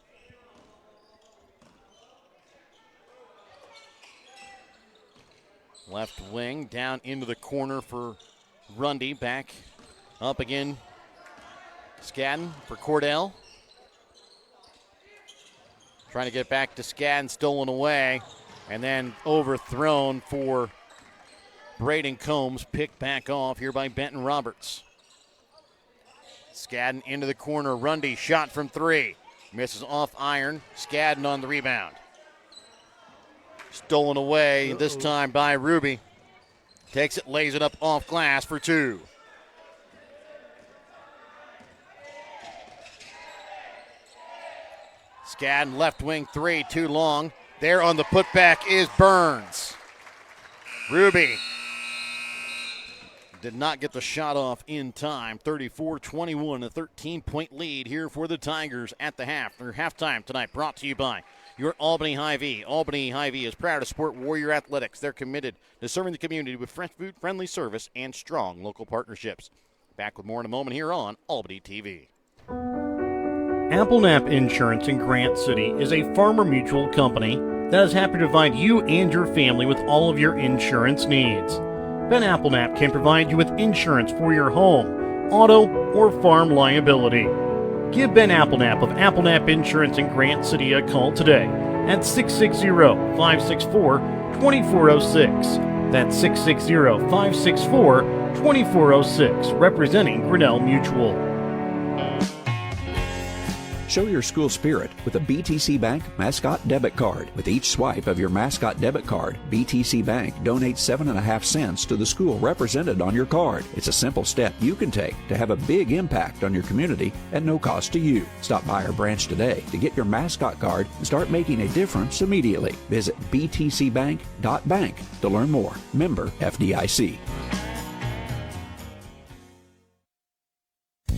[SPEAKER 1] Left wing down into the corner for Rundy. Back up again. Skadden for Cordell. Trying to get back to Skadden, stolen away, and then overthrown for Braden Combs, picked back off here by Benton Roberts. Skadden into the corner. Rundy shot from three. Misses off iron. Skadden on the rebound. Stolen away this time by Ruby. Takes it, lays it up off glass for two. Skadden left wing three, too long. There on the putback is Burns. Ruby did not get the shot off in time. 34-21, a 13-point lead here for the Tigers at the half. Their halftime tonight brought to you by your Albany Hy-Vee. Albany Hy-Vee is proud to support Warrior Athletics. They're committed to serving the community with food-friendly service and strong local partnerships. Back with more in a moment here on Albany TV.
[SPEAKER 5] Applenap Insurance in Grant City is a farmer mutual company that is happy to provide you and your family with all of your insurance needs. Ben Applenap can provide you with insurance for your home, auto, or farm liability. Give Ben Applenap of Applenap Insurance in Grant City a call today at 660-564-2406. That's 660-564-2406, representing Grinnell Mutual.
[SPEAKER 3] Show your school spirit with a BTC Bank Mascot Debit Card. With each swipe of your Mascot Debit Card, BTC Bank donates 7.5 cents to the school represented on your card. It's a simple step you can take to have a big impact on your community at no cost to you. Stop by our branch today to get your Mascot Card and start making a difference immediately. Visit btcbank.bank to learn more. Member FDIC.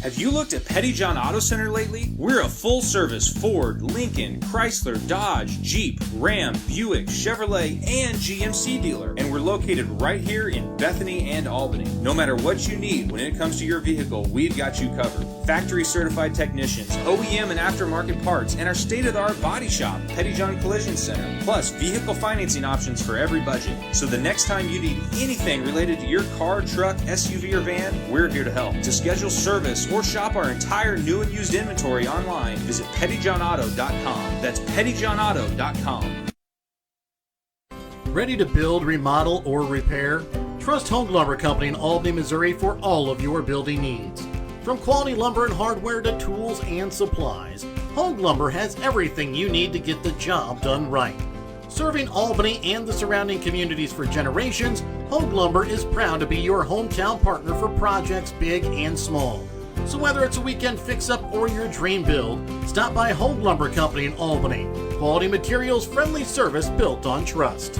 [SPEAKER 4] Have you looked at Pettyjohn Auto Center lately? We're a full-service Ford, Lincoln, Chrysler, Dodge, Jeep, Ram, Buick, Chevrolet, and GMC dealer. And we're located right here in Bethany and Albany. No matter what you need when it comes to your vehicle, we've got you covered. Factory-certified technicians, OEM and aftermarket parts, and our state-of-the-art body shop, Pettyjohn Collision Center. Plus, vehicle financing options for every budget. So the next time you need anything related to your car, truck, SUV, or van, we're here to help. To schedule service or shop our entire new and used inventory online, visit pettyjohnauto.com. That's pettyjohnauto.com.
[SPEAKER 5] Ready to build, remodel, or repair? Trust Home Lumber Company in Albany, Missouri for all of your building needs. From quality lumber and hardware to tools and supplies, Home Lumber has everything you need to get the job done right. Serving Albany and the surrounding communities for generations, Home Lumber is proud to be your hometown partner for projects big and small. So whether it's a weekend fix-up or your dream build, stop by Home Lumber Company in Albany. Quality materials, friendly service built on trust.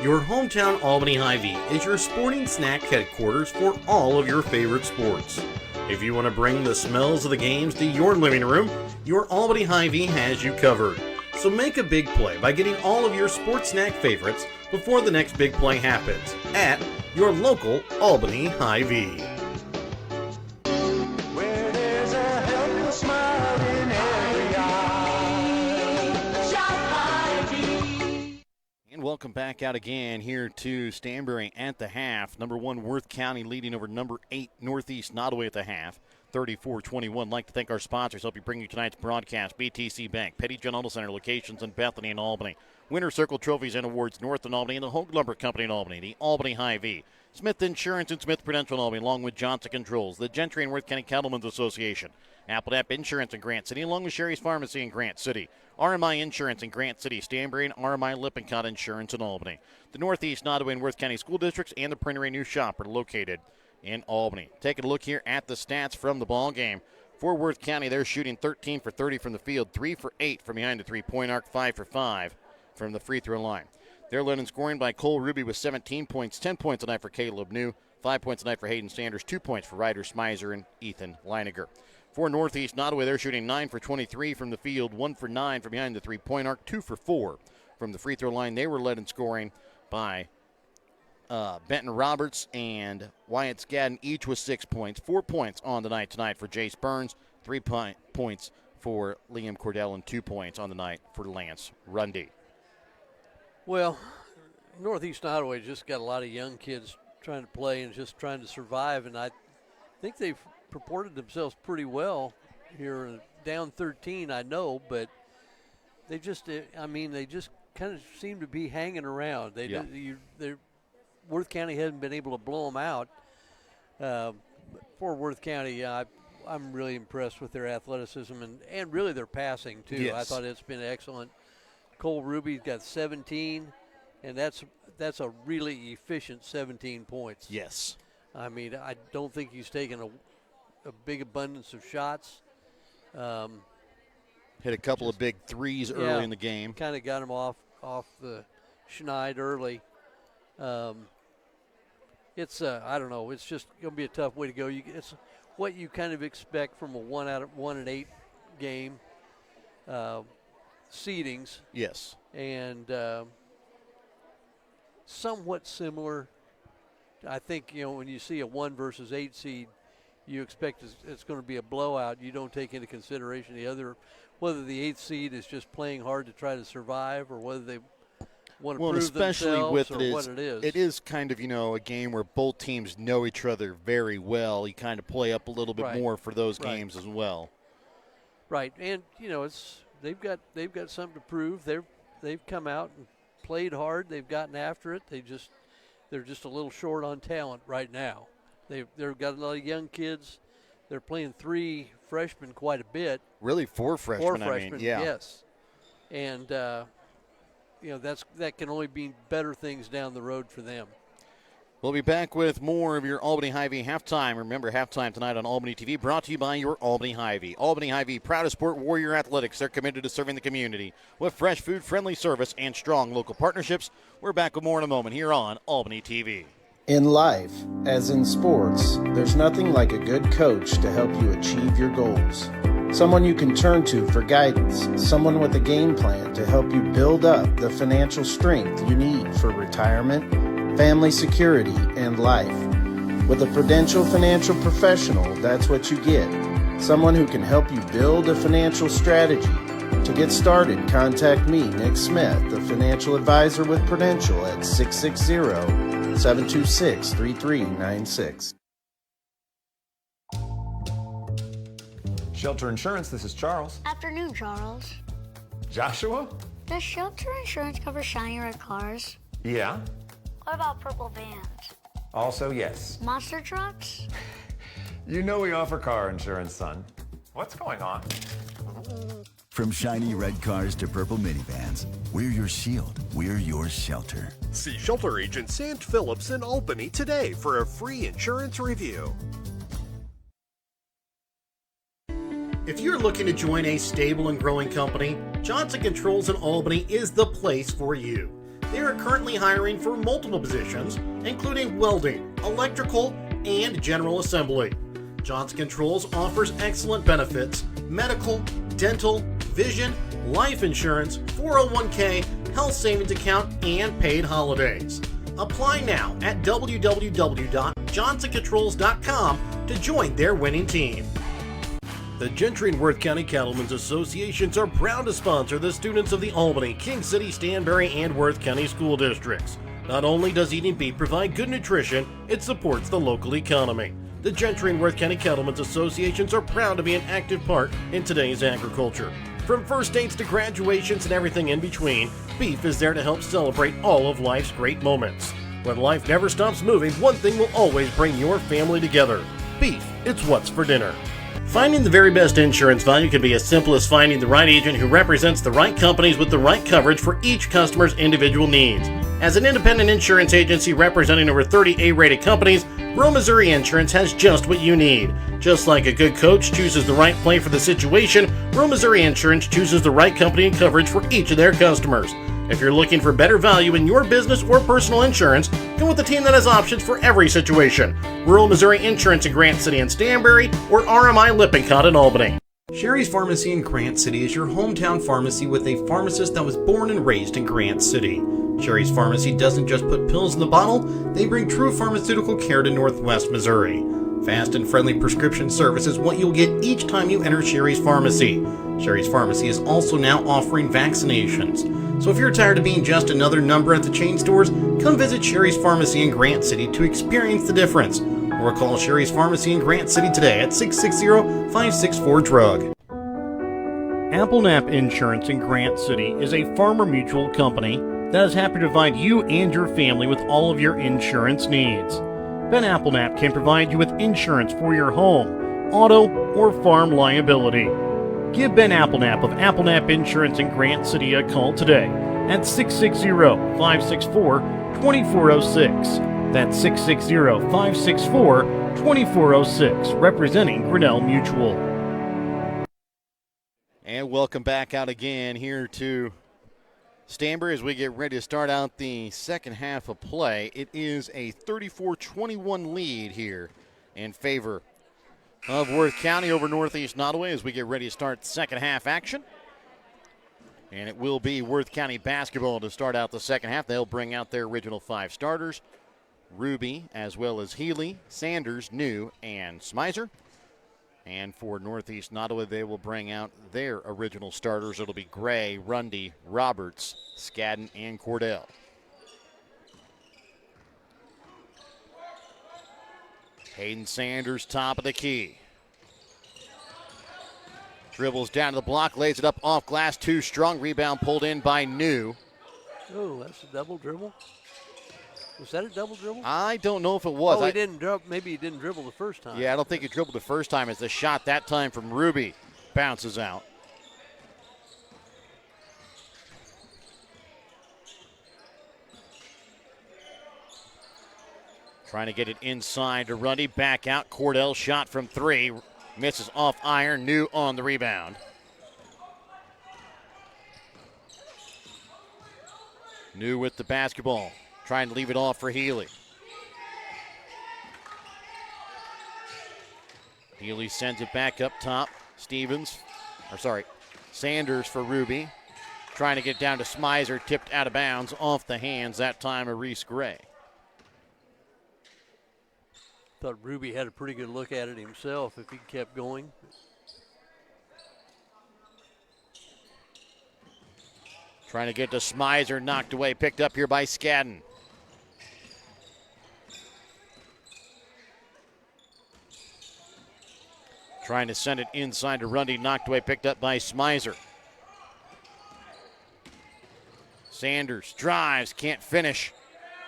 [SPEAKER 5] Your hometown Albany Hy-Vee is your sporting snack headquarters for all of your favorite sports. If you want to bring the smells of the games to your living room, your Albany Hy-Vee has you covered. So make a big play by getting all of your sports snack favorites before the next big play happens at your local Albany Hy-Vee.
[SPEAKER 8] Where there's a helpless smile in every eye. Shop Hy-Vee.
[SPEAKER 1] And welcome back out again here to Stanberry at the half. Number 1 Worth County leading over number 8 Northeast Nodaway at the half. 34-21. Like to thank our sponsors. Help you bring you tonight's broadcast. BTC Bank, Pettyjohn Auto Center locations in Bethany and Albany. Winter Circle trophies and awards north in Albany, and the Home Lumber Company in Albany. The Albany Hy-Vee. Smith Insurance and Smith Prudential in Albany, along with Johnson Controls. The Gentry and Worth County Cattlemen's Association. Applenap Insurance in Grant City, along with Sherry's Pharmacy in Grant City. RMI Insurance in Grant City, Stanberry, and RMI Lippincott Insurance in Albany. The Northeast Nodaway and Worth County School Districts and the Printery New Shop are located in Albany. Taking a look here at the stats from the ball game. For Worth County, they're shooting 13 for 30 from the field, 3 for 8 from behind the three-point arc, 5 for 5 from the free throw line. They're led in scoring by Cole Ruby with 17 points, 10 points tonight for Caleb New, 5 points tonight for Hayden Sanders, 2 points for Ryder Smizer and Ethan Leiniger. For Northeast Nodaway, they're shooting 9 for 23 from the field, 1 for 9 from behind the three-point arc, 2 for 4 from the free throw line. They were led in scoring by Benton Roberts and Wyatt Skadden, each with 6 points. 4 points on the night tonight for Jace Burns, 3 points for Liam Cordell, and 2 points on the night for Lance Rundy.
[SPEAKER 2] Well, Northeast Nodaway just got a lot of young kids trying to play and just trying to survive, and I think they've purported themselves pretty well here. Down 13, I know, but they just kind of seem to be hanging around. Worth County hasn't been able to blow them out. For Worth County, I'm really impressed with their athleticism and really their passing, too.
[SPEAKER 1] Yes.
[SPEAKER 2] I thought it's been excellent. Cole Ruby's got 17, and that's a really efficient 17 points.
[SPEAKER 1] Yes.
[SPEAKER 2] I mean, I don't think he's taken a big abundance of shots.
[SPEAKER 1] Hit a couple of big threes early in the game.
[SPEAKER 2] Kind of got him off the schneid early. It's I don't know. It's just going to be a tough way to go. what you kind of expect from a 1-8 game seedings.
[SPEAKER 1] Yes.
[SPEAKER 2] And somewhat similar. I think, when you see a 1 versus 8 seed, you expect it's going to be a blowout. You don't take into consideration whether the 8th seed is just playing hard to try to survive, or whether they want to prove
[SPEAKER 1] especially
[SPEAKER 2] themselves,
[SPEAKER 1] with
[SPEAKER 2] or what it is.
[SPEAKER 1] It is kind of, a game where both teams know each other very well. You kind of play up a little bit more for those games as well.
[SPEAKER 2] Right, and they've got something to prove. They've come out and played hard. They've gotten after it. They're just a little short on talent right now. They've got a lot of young kids. They're playing 3 freshmen quite a bit.
[SPEAKER 1] Really, 4 freshmen.
[SPEAKER 2] 4 freshmen, yes. And that can only mean better things down the road for them.
[SPEAKER 1] We'll be back with more of your Albany Hy-Vee halftime. Remember, halftime tonight on Albany TV, brought to you by your Albany Hy-Vee. Albany Hy-Vee, proud to support Warrior Athletics. They're committed to serving the community with fresh food, friendly service, and strong local partnerships. We're back with more in a moment here on Albany TV.
[SPEAKER 6] In life, as in sports, there's nothing like a good coach to help you achieve your goals. Someone you can turn to for guidance, someone with a game plan to help you build up the financial strength you need for retirement, family security, and life. With a Prudential financial professional, that's what you get. Someone who can help you build a financial strategy. To get started, contact me, Nick Smith, the financial advisor with Prudential at 660-726-3396.
[SPEAKER 9] Shelter Insurance, this is Charles.
[SPEAKER 10] Afternoon, Charles.
[SPEAKER 9] Joshua?
[SPEAKER 10] Does Shelter Insurance cover shiny red cars?
[SPEAKER 9] Yeah.
[SPEAKER 10] What about purple vans?
[SPEAKER 9] Also, yes.
[SPEAKER 10] Monster trucks?
[SPEAKER 9] You know we offer car insurance, son. What's going on?
[SPEAKER 11] From shiny red cars to purple minivans, we're your shield. We're your shelter.
[SPEAKER 12] See Shelter Agent Sant Phillips in Albany today for a free insurance review.
[SPEAKER 5] If you're looking to join a stable and growing company, Johnson Controls in Albany is the place for you. They are currently hiring for multiple positions, including welding, electrical, and general assembly. Johnson Controls offers excellent benefits: medical, dental, vision, life insurance, 401k, health savings account, and paid holidays. Apply now at www.johnsoncontrols.com to join their winning team. The Gentry and Worth County Cattlemen's Associations are proud to sponsor the students of the Albany, King City, Stanberry, and Worth County school districts. Not only does eating beef provide good nutrition, it supports the local economy. The Gentry and Worth County Cattlemen's Associations are proud to be an active part in today's agriculture. From first dates to graduations and everything in between, beef is there to help celebrate all of life's great moments. When life never stops moving, one thing will always bring your family together: beef. It's what's for dinner. Finding the very best insurance value can be as simple as finding the right agent who represents the right companies with the right coverage for each customer's individual needs. As an independent insurance agency representing over 30 A-rated companies, Rural Missouri Insurance has just what you need. Just like a good coach chooses the right play for the situation, Rural Missouri Insurance chooses the right company and coverage for each of their customers. If you're looking for better value in your business or personal insurance, go with the team that has options for every situation. Rural Missouri Insurance in Grant City and Stanberry, or RMI Lippincott in Albany.
[SPEAKER 7] Sherry's Pharmacy in Grant City is your hometown pharmacy with a pharmacist that was born and raised in Grant City. Sherry's Pharmacy doesn't just put pills in the bottle, they bring true pharmaceutical care to Northwest Missouri. Fast and friendly prescription service is what you'll get each time you enter Sherry's Pharmacy. Sherry's Pharmacy is also now offering vaccinations. So if you're tired of being just another number at the chain stores, come visit Sherry's Pharmacy in Grant City to experience the difference. Or call Sherry's Pharmacy in Grant City today at 660-564-DRUG.
[SPEAKER 13] Applenap Insurance in Grant City is a farmer mutual company that is happy to provide you and your family with all of your insurance needs. Ben Applenap can provide you with insurance for your home, auto, or farm liability. Give Ben Applenap of Applenap Insurance in Grant City a call today at 660-564-2406. That's 660-564-2406, representing Grinnell Mutual.
[SPEAKER 1] And welcome back out again here to Stanberry as we get ready to start out the second half of play. It is a 34-21 lead here in favor of Worth County over Northeast Nodaway as we get ready to start second half action. And it will be Worth County basketball to start out the second half. They'll bring out their original 5 starters. Ruby, as well as Healy, Sanders, New, and Smizer. And for Northeast Nodaway, they will bring out their original starters. It'll be Gray, Rundy, Roberts, Skadden, and Cordell. Hayden Sanders, top of the key. Dribbles down to the block, lays it up off glass, too strong. Rebound pulled in by New.
[SPEAKER 2] Oh, that's a double dribble. Was that a double dribble?
[SPEAKER 1] I don't know if it was.
[SPEAKER 2] Oh, he didn't dribble. Maybe he didn't dribble the first time.
[SPEAKER 1] Yeah, I don't think he dribbled the first time. As the shot that time from Ruby bounces out. Trying to get it inside to Rundy. Back out. Cordell shot from 3. Misses off iron. New on the rebound. New with the basketball. Trying to leave it off for Healy. Healy sends it back up top. Sanders for Ruby. Trying to get down to Smizer. Tipped out of bounds off the hands that time of Reese Gray.
[SPEAKER 2] Thought Ruby had a pretty good look at it himself if he kept going.
[SPEAKER 1] Trying to get to Smizer, knocked away, picked up here by Skadden. Trying to send it inside to Rundy, knocked away, picked up by Smizer. Sanders drives, can't finish.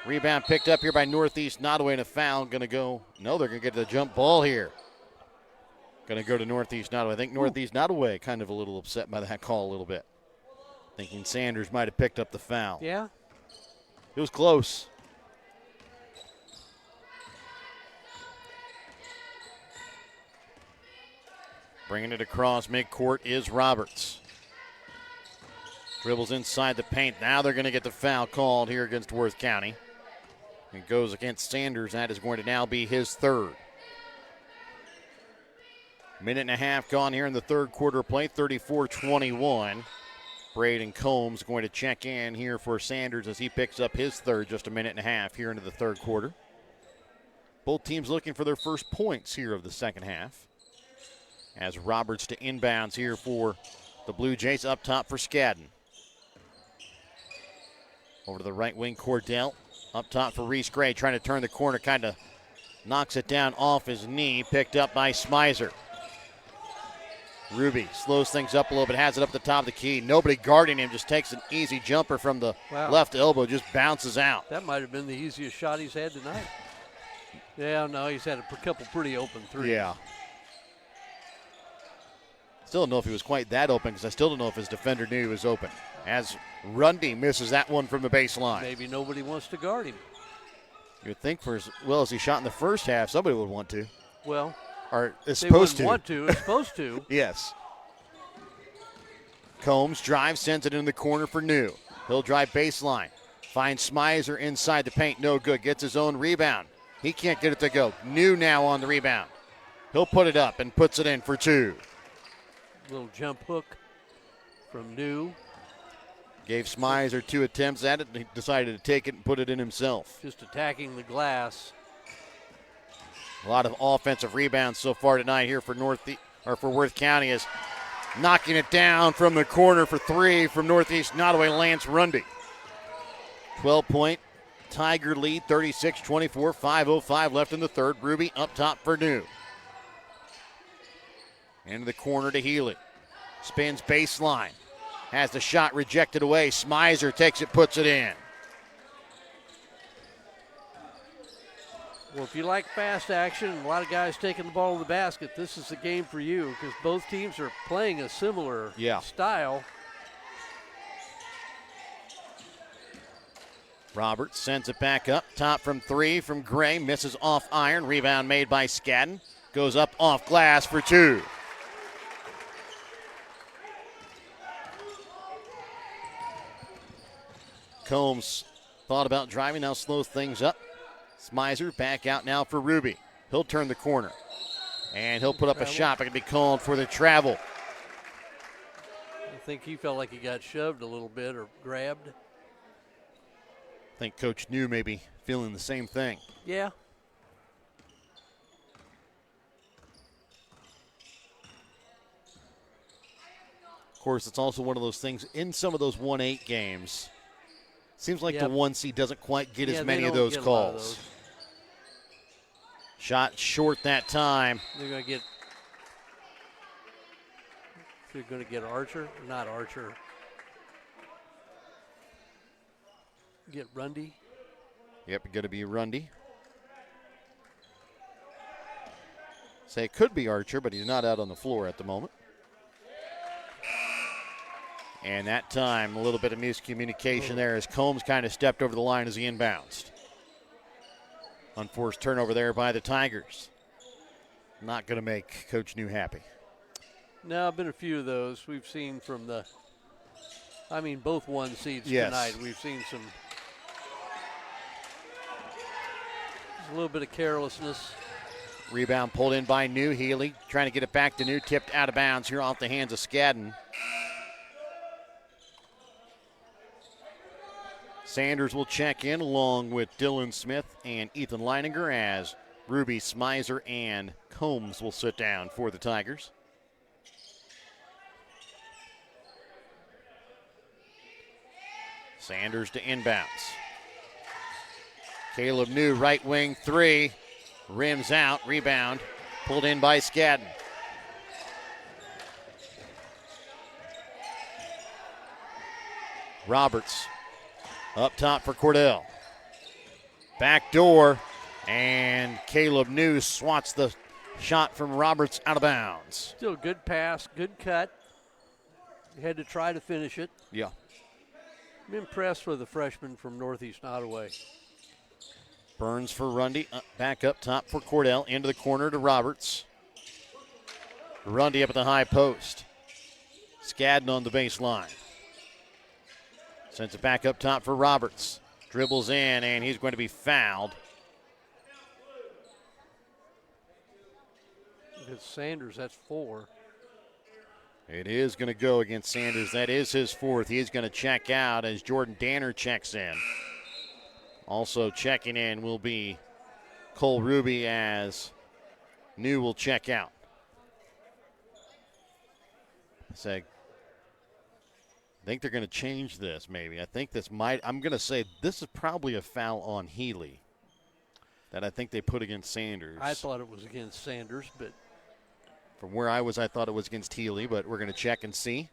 [SPEAKER 1] Rebound picked up here by Northeast Nodaway, and a foul going to go. No, they're going to get the jump ball here. Going to go to Northeast Nodaway. I think Northeast Nodaway kind of a little upset by that call a little bit. Thinking Sanders might have picked up the foul.
[SPEAKER 2] Yeah.
[SPEAKER 1] It was close. Bringing it across midcourt is Roberts. Dribbles inside the paint. Now they're going to get the foul called here against Worth County. It goes against Sanders. That is going to now be his 3rd. Minute and a half gone here in the third quarter of play, 34-21. Braden Combs going to check in here for Sanders as he picks up his 3rd, just a minute and a half here into the third quarter. Both teams looking for their first points here of the second half. As Roberts to inbounds here for the Blue Jays, up top for Skadden. Over to the right wing, Cordell. Up top for Reese Gray, trying to turn the corner, kind of knocks it down off his knee, picked up by Smizer. Ruby slows things up a little bit, has it up the top of the key. Nobody guarding him, just takes an easy jumper from the left elbow, just bounces out.
[SPEAKER 2] That might have been the easiest shot he's had tonight. Yeah, no, he's had a couple pretty open threes.
[SPEAKER 1] Yeah. Still don't know if he was quite that open because I still don't know if his defender knew he was open. As Rundy misses that one from the baseline.
[SPEAKER 2] Maybe nobody wants to guard him.
[SPEAKER 1] You would think for as well as he shot in the first half, somebody would want to.
[SPEAKER 2] Well,
[SPEAKER 1] or is
[SPEAKER 2] they
[SPEAKER 1] supposed
[SPEAKER 2] wouldn't want to. It's supposed to.
[SPEAKER 1] Yes. Combs drives, sends it in the corner for New. He'll drive baseline. Finds Smizer inside the paint. No good. Gets his own rebound. He can't get it to go. New now on the rebound. He'll put it up and puts it in for 2.
[SPEAKER 2] Little jump hook from New.
[SPEAKER 1] Gave Smizer 2 attempts at it, and he decided to take it and put it in himself.
[SPEAKER 2] Just attacking the glass.
[SPEAKER 1] A lot of offensive rebounds so far tonight here for Worth County, is knocking it down from the corner for 3 from Northeast Nodaway, Lance Rundy. 12-point Tiger lead, 36-24, 5:05 left in the third. Ruby up top for New. Into the corner to Healy. Spins baseline. Has the shot rejected away. Smizer takes it, puts it in.
[SPEAKER 2] Well, if you like fast action and a lot of guys taking the ball to the basket, this is the game for you because both teams are playing a similar style.
[SPEAKER 1] Roberts sends it back up. Top from 3 from Gray. Misses off iron. Rebound made by Skadden. Goes up off glass for 2. Combs thought about driving, now slows things up. Smizer back out now for Ruby. He'll turn the corner. And he'll put up a shot, but it'll be called for the travel.
[SPEAKER 2] I think he felt like he got shoved a little bit or grabbed.
[SPEAKER 1] I think Coach New may be feeling the same thing.
[SPEAKER 2] Yeah.
[SPEAKER 1] Of course, it's also one of those things in some of those 1-8 games. Seems like the 1 seed doesn't quite get as many of those calls. Shot short that time.
[SPEAKER 2] They're going to get Archer, not Archer. Get Rundy.
[SPEAKER 1] Yep, going to be Rundy. Say it could be Archer, but he's not out on the floor at the moment. And that time, a little bit of miscommunication there as Combs kind of stepped over the line as he inbounced. Unforced turnover there by the Tigers. Not going to make Coach New happy.
[SPEAKER 2] No, been a few of those we've seen from both 1 seeds tonight. We've seen a little bit of carelessness.
[SPEAKER 1] Rebound pulled in by New. Healy trying to get it back to New. Tipped out of bounds here off the hands of Skadden. Sanders will check in along with Dylan Smith and Ethan Leininger as Ruby, Smizer, and Combs will sit down for the Tigers. Sanders to inbounds. Caleb New, right wing 3. Rims out, rebound. Pulled in by Skadden. Roberts up top for Cordell. Back door, and Caleb New swats the shot from Roberts out of bounds.
[SPEAKER 2] Still good pass, good cut. He had to try to finish it.
[SPEAKER 1] Yeah.
[SPEAKER 2] I'm impressed with the freshman from Northeast Nodaway.
[SPEAKER 1] Burns for Rundy, back up top for Cordell, into the corner to Roberts. Rundy up at the high post. Skadden on the baseline. Sends it back up top for Roberts. Dribbles in, and he's going to be fouled.
[SPEAKER 2] It's Sanders, that's 4.
[SPEAKER 1] It is going to go against Sanders. That is his 4th. He is going to check out as Jordan Danner checks in. Also checking in will be Cole Ruby as New will check out. I think they're going to change this maybe. I'm going to say this is probably a foul on Healy that I think they put against Sanders.
[SPEAKER 2] I thought it was against Sanders, but
[SPEAKER 1] from where I was, I thought it was against Healy, but we're going to check and see.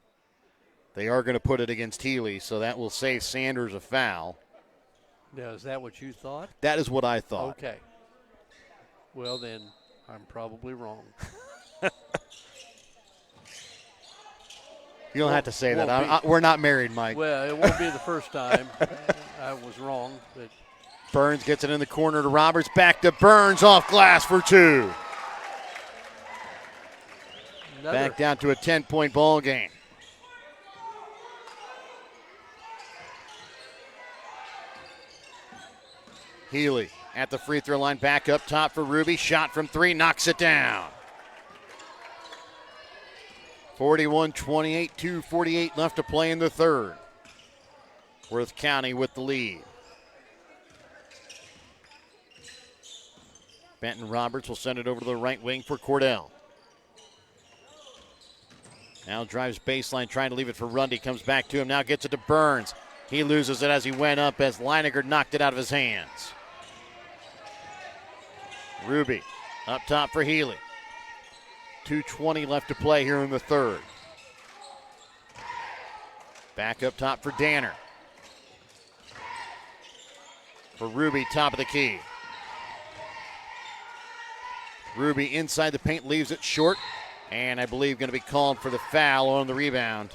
[SPEAKER 1] They are going to put it against Healy, so that will save Sanders a foul.
[SPEAKER 2] Now, is that what you thought?
[SPEAKER 1] That is what I thought.
[SPEAKER 2] Okay. Well, then I'm probably wrong.
[SPEAKER 1] You don't have to say that. We're not married, Mike.
[SPEAKER 2] Well, it won't be the first time I was wrong. But
[SPEAKER 1] Burns gets it in the corner to Roberts. Back to Burns, off glass for 2. Back down to a 10-point ball game. Healy at the free throw line, back up top for Ruby. Shot from 3, knocks it down. 41-28, 2:48 left to play in the third. Worth County with the lead. Benton Roberts will send it over to the right wing for Cordell. Now drives baseline, trying to leave it for Rundy. Comes back to him, now gets it to Burns. He loses it as he went up as Leininger knocked it out of his hands. Ruby up top for Healy. 2:20 left to play here in the third. Back up top for Danner. For Ruby, top of the key. Ruby inside the paint, leaves it short, and I believe going to be called for the foul on the rebound.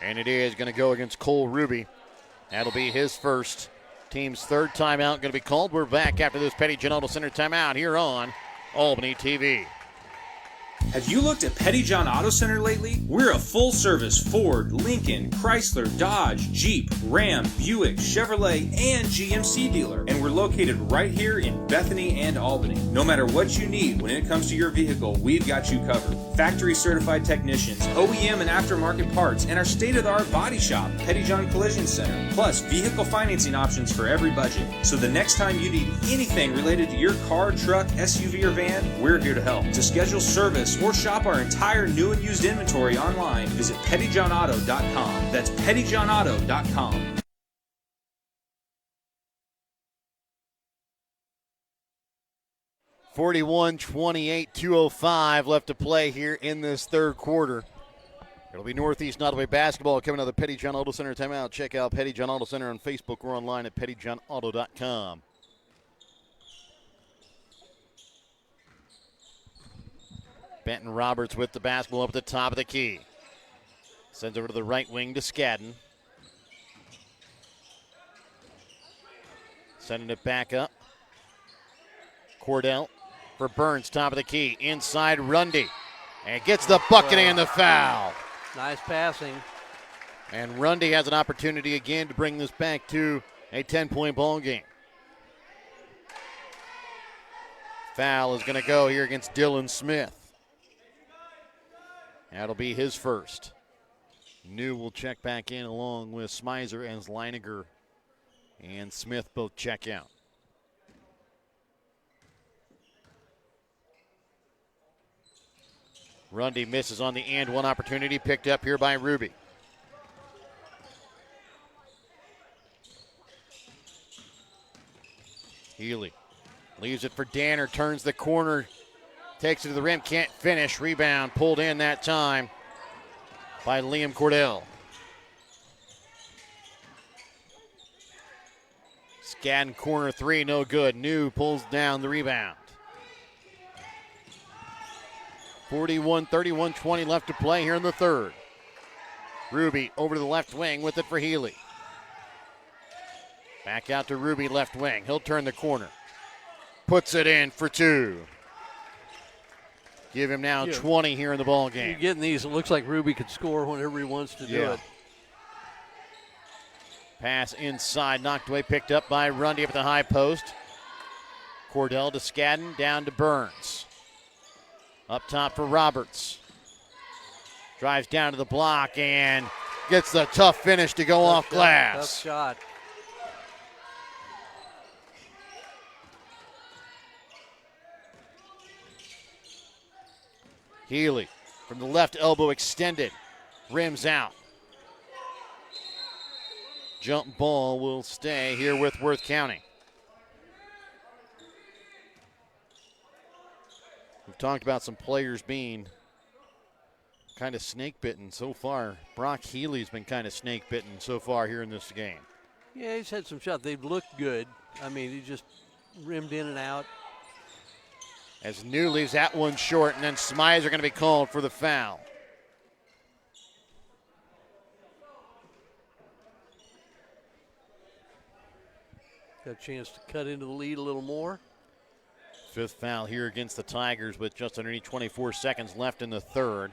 [SPEAKER 1] And it is going to go against Cole Ruby. That'll be his first. Team's third timeout going to be called. We're back after this Petty John Auto Center timeout here on Albany TV.
[SPEAKER 4] Have you looked at Petty John Auto Center lately? We're a full-service Ford, Lincoln, Chrysler, Dodge, Jeep, Ram, Buick, Chevrolet, and GMC dealer. And we're located right here in Bethany and Albany. No matter what you need when it comes to your vehicle, we've got you covered. Factory-certified technicians, OEM and aftermarket parts, and our state-of-the-art body shop, Petty John Collision Center. Plus, vehicle financing options for every budget. So the next time you need anything related to your car, truck, SUV, or van, we're here to help. To schedule service or shop our entire new and used inventory online, visit pettyjohnauto.com. That's pettyjohnauto.com.
[SPEAKER 1] (41-28), 2:05 left to play here in this third quarter. It'll be Northeast Nodaway basketball coming out of the Petty John Auto Center timeout. Check out Petty John Auto Center on Facebook or online at pettyjohnauto.com. Benton Roberts with the basketball up at the top of the key. Sends over to the right wing to Skadden. Sending it back up. Cordell for Burns, top of the key. Inside Rundy. And gets the bucket and the foul.
[SPEAKER 2] Nice passing.
[SPEAKER 1] And Rundy has an opportunity again to bring this back to a 10-point ball game. Foul is going to go here against Dylan Smith. That'll be his first. New will check back in along with Smizer as Leininger and Smith both check out. Rundy misses on the and one opportunity, picked up here by Ruby. Healy leaves it for Danner, turns the corner, takes it to the rim, can't finish. Rebound pulled in that time by Liam Cordell. Skadden corner three, no good. New pulls down the rebound. 41-31, 20 left to play here in the third. Ruby over to the left wing with it for Healy. Back out to Ruby, left wing. He'll turn the corner. Puts it in for two. Give him now 20 here in the ball game.
[SPEAKER 2] You're getting these, it looks like Ruby could score whenever he wants to do it.
[SPEAKER 1] Pass inside, knocked away, picked up by Rundy up at the high post. Cordell to Skadden, down to Burns. Up top for Roberts. Drives down to the block and gets the tough finish to go off glass.
[SPEAKER 2] Tough shot.
[SPEAKER 1] Healy from the left elbow extended. Rims out. Jump ball will stay here with Worth County. We've talked about some players being kind of snake bitten so far. Brock Healy's been kind of snake bitten so far here in this game.
[SPEAKER 2] Yeah, he's had some shots. They've looked good. I mean, he just rimmed in and out.
[SPEAKER 1] As New leaves that one short, and then Smizer going to be called for the foul.
[SPEAKER 2] Got a chance to cut into the lead a little more.
[SPEAKER 1] Fifth foul here against the Tigers with just underneath 24 seconds left in the third.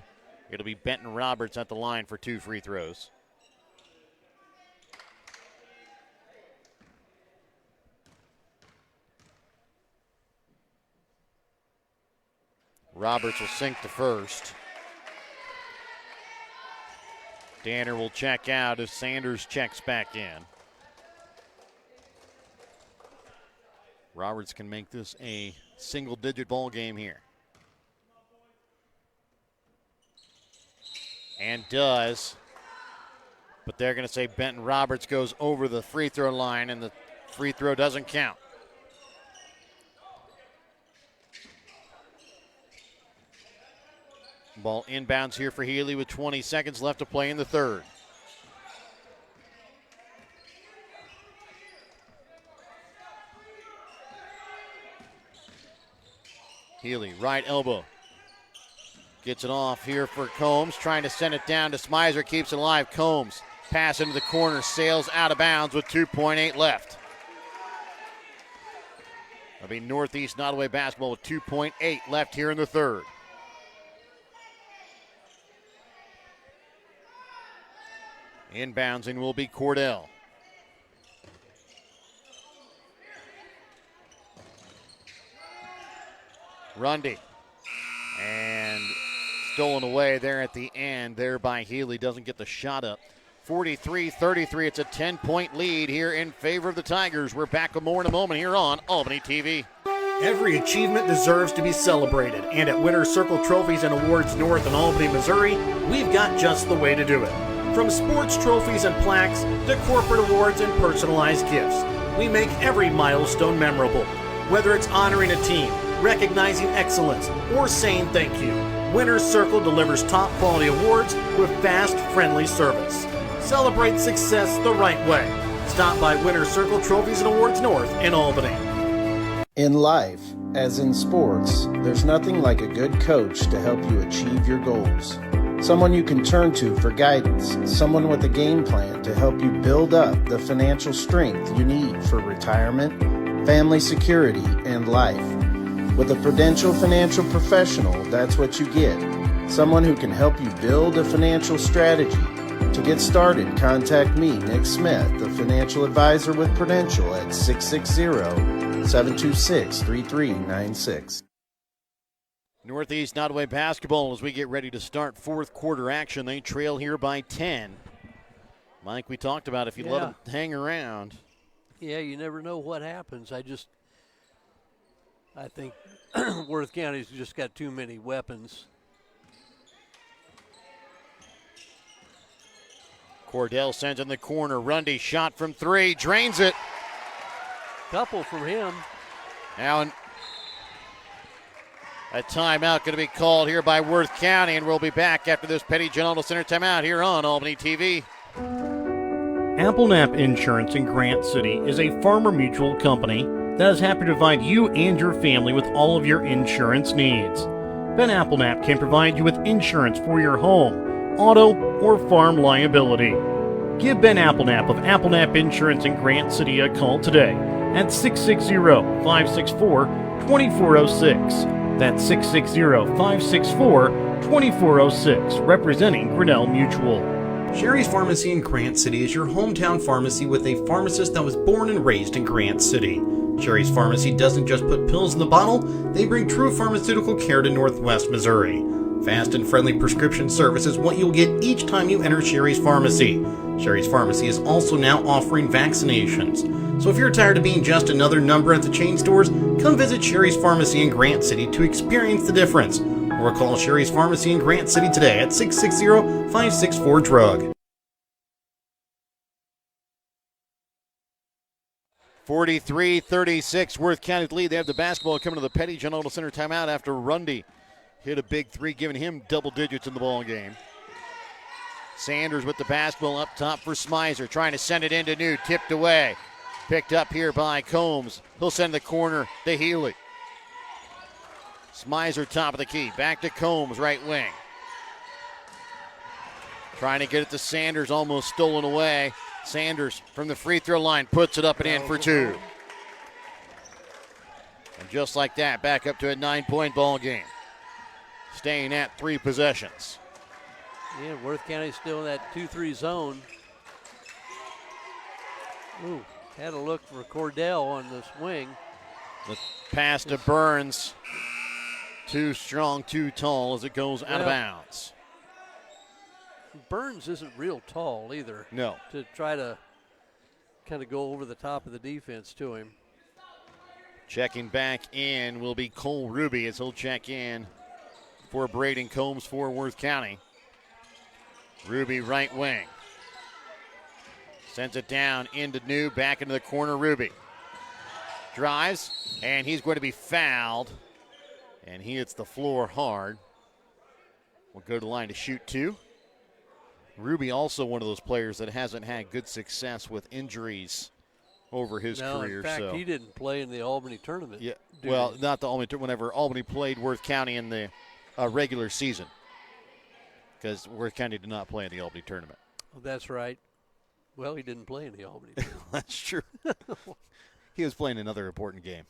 [SPEAKER 1] It'll be Benton Roberts at the line for 2 free throws. Roberts will sink to first. Danner will check out as Sanders checks back in. Roberts can make this a single-digit ball game here. And does. But they're going to say Benton Roberts goes over the free throw line, and the free throw doesn't count. Ball inbounds here for Healy with 20 seconds left to play in the third. Healy, right elbow. Gets it off here for Combs, trying to send it down to Smizer, keeps it alive. Combs, pass into the corner, sails out of bounds with 2.8 left. It'll be Northeast Nodaway basketball with 2.8 left here in the third. Inbounds will be Cordell. Rundy. And stolen away there at the end there by Healy. Doesn't get the shot up. 43-33. It's a 10-point lead here in favor of the Tigers. We're back with more in a moment here on Albany TV.
[SPEAKER 5] Every achievement deserves to be celebrated, and at Winter Circle Trophies and Awards North in Albany, Missouri, we've got just the way to do it. From sports trophies and plaques to corporate awards and personalized gifts, we make every milestone memorable. Whether it's honoring a team, recognizing excellence, or saying thank you, Winter Circle delivers top quality awards with fast, friendly service. Celebrate success the right way. Stop by Winter Circle Trophies and Awards North in Albany.
[SPEAKER 6] In life, as in sports, there's nothing like a good coach to help you achieve your goals. Someone you can turn to for guidance, someone with a game plan to help you build up the financial strength you need for retirement, family security, and life. With a Prudential financial professional, that's what you get. Someone who can help you build a financial strategy. To get started, contact me, Nick Smith, the financial advisor with Prudential at 660-726-3396.
[SPEAKER 1] Northeast Nodaway basketball as we get ready to start fourth quarter action. They trail here by 10. Mike, we talked about if you let them hang around.
[SPEAKER 2] Yeah, you never know what happens. I think Worth County's just got too many weapons.
[SPEAKER 1] Cordell sends in the corner. Rundy shot from three. Drains it.
[SPEAKER 2] Couple from him.
[SPEAKER 1] Now a timeout going to be called here by Worth County, and we'll be back after this Petty General Center timeout here on Albany TV.
[SPEAKER 13] Applenap Insurance in Grant City is a farmer mutual company that is happy to provide you and your family with all of your insurance needs. Ben Applenap can provide you with insurance for your home, auto, or farm liability. Give Ben Applenap of Applenap Insurance in Grant City a call today at 660-564-2406. That's 660-564-2406, representing Grinnell Mutual.
[SPEAKER 7] Sherry's Pharmacy in Grant City is your hometown pharmacy with a pharmacist that was born and raised in Grant City. Sherry's Pharmacy doesn't just put pills in the bottle, they bring true pharmaceutical care to Northwest Missouri. Fast and friendly prescription service is what you'll get each time you enter Sherry's Pharmacy. Sherry's Pharmacy is also now offering vaccinations. So if you're tired of being just another number at the chain stores, come visit Sherry's Pharmacy in Grant City to experience the difference. Or call Sherry's Pharmacy in Grant City today at 660-564-DRUG.
[SPEAKER 1] 43-36, Worth County's lead. They have the basketball coming to the Petty General Center timeout after Rundy hit a big three, giving him double digits in the ball game. Sanders with the basketball up top for Smizer, trying to send it into New, tipped away. Picked up here by Combs. He'll send the corner to Healy. Smizer top of the key, back to Combs, right wing. Trying to get it to Sanders, almost stolen away. Sanders from the free throw line puts it up and in for two. And just like that, back up to a 9-point ball game. Staying at 3 possessions.
[SPEAKER 2] Yeah, Worth County still in that 2-3 zone. Ooh, had a look for Cordell on this wing.
[SPEAKER 1] The pass to Burns. Too strong, too tall as it goes out of bounds.
[SPEAKER 2] Burns isn't real tall either.
[SPEAKER 1] No.
[SPEAKER 2] To try to kind of go over the top of the defense to him.
[SPEAKER 1] Checking back in will be Cole Ruby as he'll check in for Braden Combs for Worth County. Ruby right wing. Sends it down into New, back into the corner, Ruby. Drives, and he's going to be fouled. And he hits the floor hard. Will go to the line to shoot two. Ruby also one of those players that hasn't had good success with injuries over his career.
[SPEAKER 2] In fact, he didn't play in the Albany tournament.
[SPEAKER 1] Yeah, well, not the Albany tournament. Whenever Albany played Worth County in the regular season, because Worth County did not play in the Albany tournament.
[SPEAKER 2] Oh, that's right. Well, he didn't play in the Albany tournament.
[SPEAKER 1] That's true. He was playing another important game.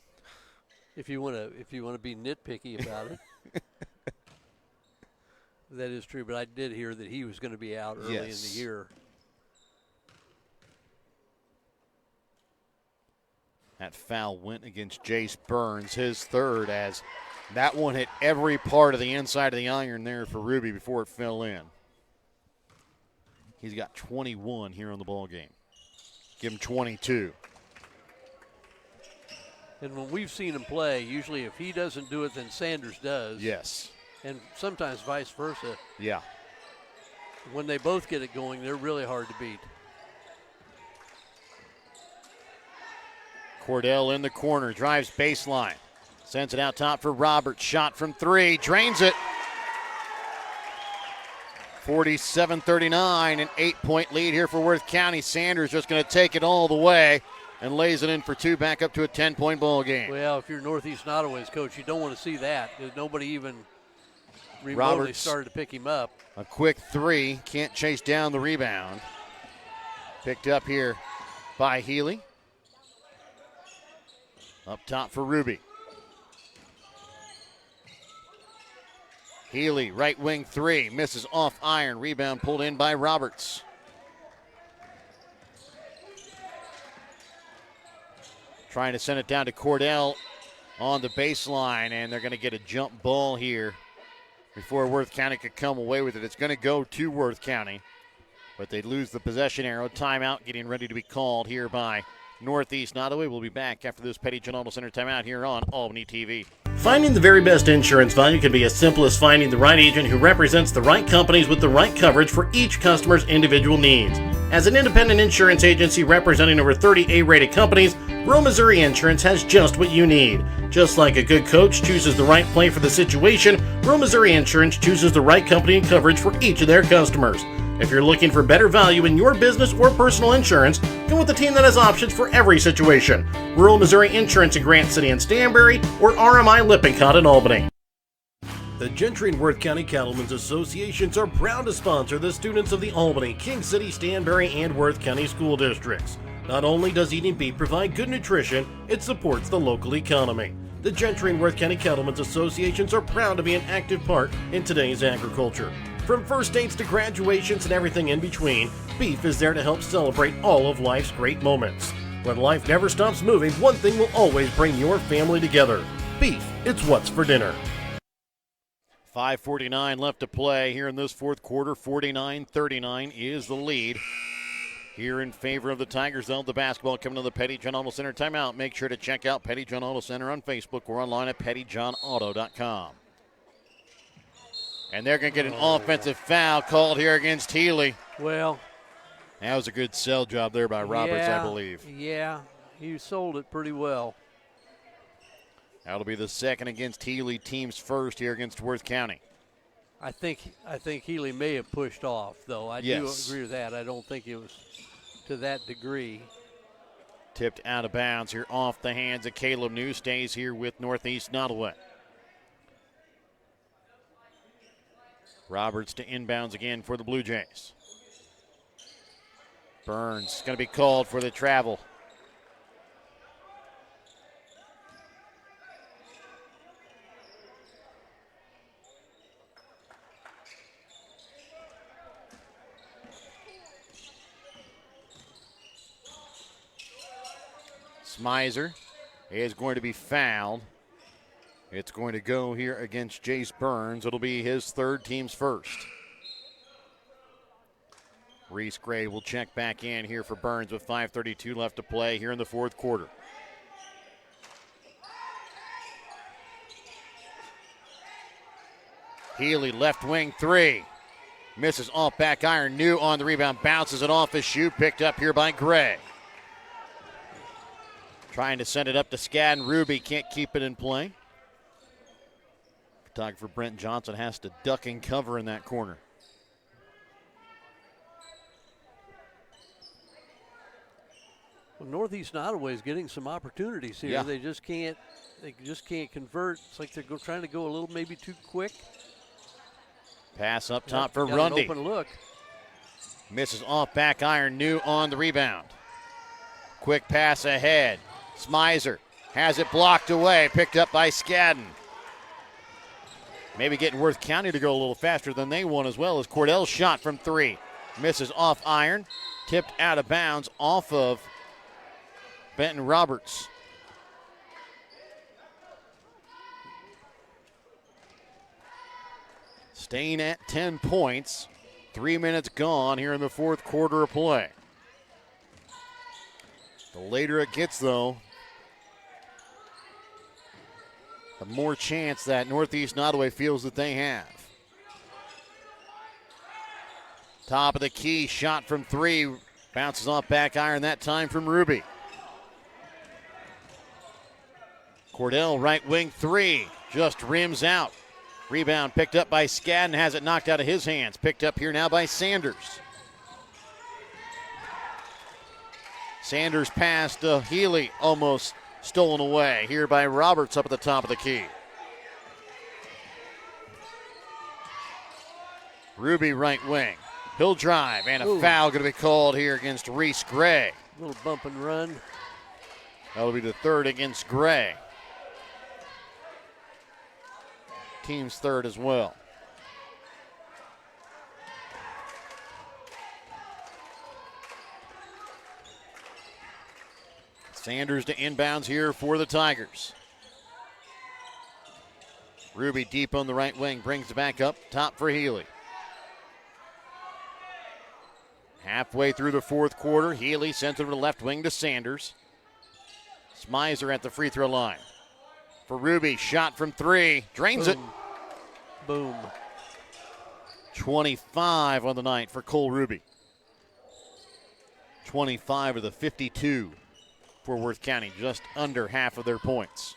[SPEAKER 2] If you want to be nitpicky about it. That is true, but I did hear that he was going to be out early in the year.
[SPEAKER 1] That foul went against Jace Burns, his third, as that one hit every part of the inside of the iron there for Ruby before it fell in. He's got 21 here on the ball game. Give him 22.
[SPEAKER 2] And when we've seen him play, usually if he doesn't do it, then Sanders does.
[SPEAKER 1] Yes.
[SPEAKER 2] And sometimes vice versa.
[SPEAKER 1] Yeah.
[SPEAKER 2] When they both get it going, they're really hard to beat.
[SPEAKER 1] Cordell in the corner, drives baseline. Sends it out top for Roberts. Shot from three, drains it. 47-39, an 8-point lead here for Worth County. Sanders just going to take it all the way and lays it in for two, back up to a 10-point ball game.
[SPEAKER 2] Well, if you're Northeast Nodaway's coach, you don't want to see that. There's nobody even remotely
[SPEAKER 1] Roberts
[SPEAKER 2] started to pick him up.
[SPEAKER 1] A quick three, can't chase down the rebound. Picked up here by Healy. Up top for Ruby. Healy, right wing three, misses off iron. Rebound pulled in by Roberts. Trying to send it down to Cordell on the baseline, and they're going to get a jump ball here before Worth County could come away with it. It's going to go to Worth County, but they lose the possession arrow. Timeout getting ready to be called here by Northeast Nodaway. We'll be back after this Petty John Auto Center timeout here on Albany TV.
[SPEAKER 13] Finding the very best insurance value can be as simple as finding the right agent who represents the right companies with the right coverage for each customer's individual needs. As an independent insurance agency representing over 30 A-rated companies, Rural Missouri Insurance has just what you need. Just like a good coach chooses the right play for the situation, Rural Missouri Insurance chooses the right company and coverage for each of their customers. If you're looking for better value in your business or personal insurance, go with the team that has options for every situation. Rural Missouri Insurance in Grant City and Stanberry, or RMI Lippincott in Albany. The Gentry and Worth County Cattlemen's Associations are proud to sponsor the students of the Albany, King City, Stanberry, and Worth County school districts. Not only does eating beef provide good nutrition, it supports the local economy. The Gentry and Worth County Cattlemen's Associations are proud to be an active part in today's agriculture. From first dates to graduations and everything in between, beef is there to help celebrate all of life's great moments. When life never stops moving, one thing will always bring your family together. Beef, it's what's for dinner.
[SPEAKER 1] 5:49 left to play here in this fourth quarter. 49-39 is the lead here in favor of the Tigers. They'll have the basketball coming to the Petty John Auto Center timeout. Make sure to check out Petty John Auto Center on Facebook or online at pettyjohnauto.com. And they're going to get an offensive foul called here against Healy.
[SPEAKER 2] Well,
[SPEAKER 1] that was a good sell job there by Roberts, I believe.
[SPEAKER 2] Yeah, he sold it pretty well.
[SPEAKER 1] That'll be the second against Healy, team's first here against Worth County.
[SPEAKER 2] I think Healy may have pushed off, though. I do agree with that. I don't think it was to that degree.
[SPEAKER 1] Tipped out of bounds here off the hands of Caleb New. Stays here with Northeast Nodaway. Roberts to inbounds again for the Blue Jays. Burns going to be called for the travel. Smizer is going to be fouled. It's going to go here against Jace Burns. It'll be his third, team's first. Reese Gray will check back in here for Burns with 5:32 left to play here in the fourth quarter. Healy, left wing three. Misses off back iron. New on the rebound. Bounces it off his shoe. Picked up here by Gray. Trying to send it up to Skadden. Ruby can't keep it in play. Photographer Brent Johnson has to duck and cover in that corner.
[SPEAKER 2] Well, Northeast Nodaway is getting some opportunities here.
[SPEAKER 1] Yeah.
[SPEAKER 2] They just can't convert. It's like they're trying to go a little maybe too quick.
[SPEAKER 1] Pass up top for
[SPEAKER 2] Got
[SPEAKER 1] Rundy.
[SPEAKER 2] an open look.
[SPEAKER 1] Misses off back iron. New on the rebound. Quick pass ahead. Smizer has it blocked away. Picked up by Skadden. Maybe getting Worth County to go a little faster than they want as well as Cordell's shot from three. Misses off iron. Tipped out of bounds off of Benton Roberts. staying at 10 points. 3 minutes gone here in the fourth quarter of play. The later it gets, though, the more chance that Northeast Nodaway feels that they have. Top of the key, shot from three. Bounces off back iron that time from Ruby. Cordell, right wing three, just rims out. Rebound picked up by Skadden, has it knocked out of his hands. Picked up here now by Sanders. Sanders pass to Healy, almost stolen away here by Roberts up at the top of the key. Ruby right wing. He'll drive, and a foul going to be called here against Reese Gray.
[SPEAKER 2] A little bump and run.
[SPEAKER 1] That'll be the third against Gray. Team's third as well. Sanders to inbounds here for the Tigers. Ruby deep on the right wing, brings it back up top for Healy. Halfway through the fourth quarter, Healy sends it to the left wing to Sanders. Smizer at the free throw line. For Ruby, shot from three, drains it.
[SPEAKER 2] Boom.
[SPEAKER 1] 25 on the night for Cole Ruby. 25 of the 52 for Worth County, just under half of their points.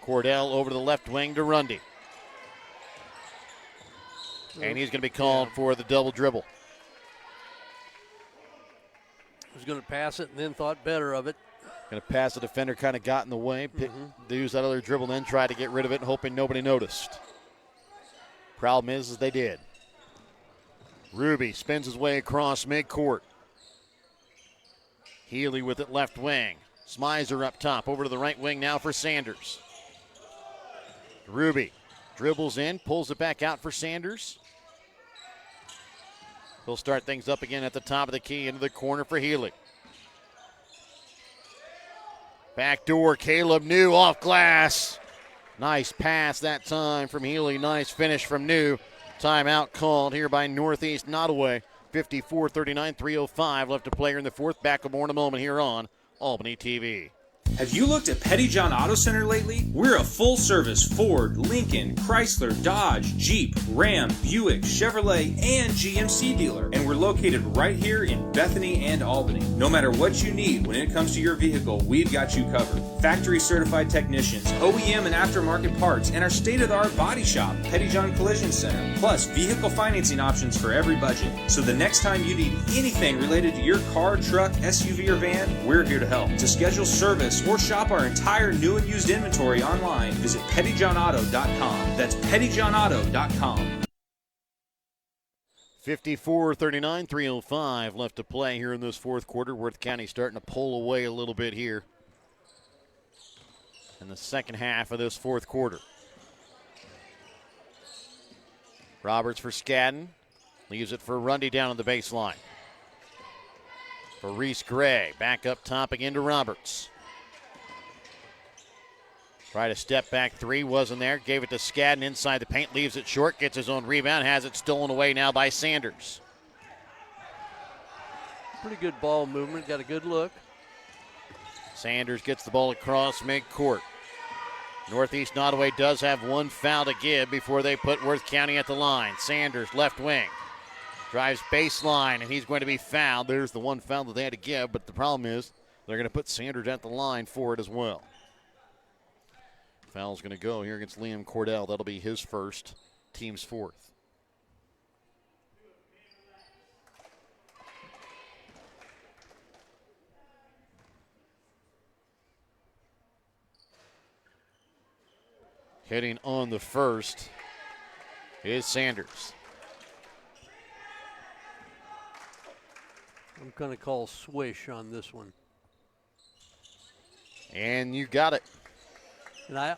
[SPEAKER 1] Cordell over to the left wing to Rundy. And he's going to be called for the double dribble.
[SPEAKER 2] Was going to pass it and then thought better of it.
[SPEAKER 1] Going to pass the defender, kind of got in the way. They used that other dribble, then tried to get rid of it, hoping nobody noticed. Problem is they did. Ruby spins his way across midcourt. Healy with it left wing. Smizer up top, over to the right wing now for Sanders. Ruby dribbles in, pulls it back out for Sanders. He'll start things up again at the top of the key, into the corner for Healy. Backdoor, Caleb New off glass. Nice pass that time from Healy. Nice finish from New. Timeout called here by Northeast Nodaway. 54-39, 3:05 left to play here in the fourth. Back with more in a moment here on Albany TV.
[SPEAKER 4] Have you looked at Pettyjohn Auto Center lately? We're a full-service Ford, Lincoln, Chrysler, Dodge, Jeep, Ram, Buick, Chevrolet, and GMC dealer. And we're located right here in Bethany and Albany. No matter what you need when it comes to your vehicle, we've got you covered. Factory-certified technicians, OEM and aftermarket parts, and our state-of-the-art body shop, Pettyjohn Collision Center. Plus, vehicle financing options for every budget. So the next time you need anything related to your car, truck, SUV, or van, we're here to help. To schedule service or shop our entire new and used inventory online, visit pettyjohnauto.com. That's pettyjohnauto.com.
[SPEAKER 1] 54-39, 3:05 left to play here in this fourth quarter. Worth County starting to pull away a little bit here in the second half of this fourth quarter. Roberts for Skadden. Leaves it for Rundy down on the baseline. For Reese Gray. Back up top again to Roberts. Tried a step back three, wasn't there. Gave it to Skadden inside the paint, leaves it short, gets his own rebound, has it stolen away now by Sanders.
[SPEAKER 2] Pretty good ball movement, got a good look.
[SPEAKER 1] Sanders gets the ball across midcourt. Northeast Nodaway does have one foul to give before they put Worth County at the line. Sanders, left wing, drives baseline, and he's going to be fouled. There's the one foul that they had to give, but the problem is they're going to put Sanders at the line for it as well. Foul's going to go here against Liam Cordell. That'll be his first, team's fourth. Hitting on the first is Sanders.
[SPEAKER 2] I'm going to call swish on this one.
[SPEAKER 1] And you got it.
[SPEAKER 2] And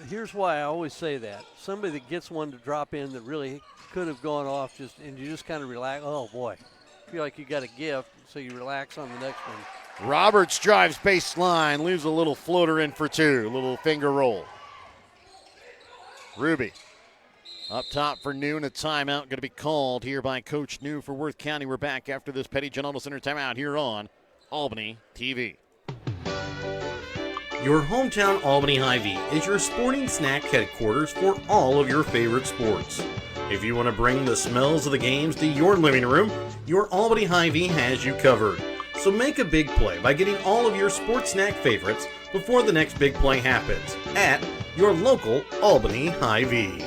[SPEAKER 2] here's why I always say that. Somebody that gets one to drop in that really could have gone off, and you just kind of relax. Oh, boy. Feel like you got a gift, so you relax on the next one.
[SPEAKER 1] Roberts drives baseline, leaves a little floater in for two, a little finger roll. Ruby up top for New, and a timeout going to be called here by Coach New for Worth County. We're back after this Petty John Auto Center timeout here on Albany TV.
[SPEAKER 7] Your hometown Albany Hy-Vee is your sporting snack headquarters for all of your favorite sports. If you want to bring the smells of the games to your living room, your Albany Hy-Vee has you covered. So make a big play by getting all of your sports snack favorites before the next big play happens at your local Albany Hy-Vee.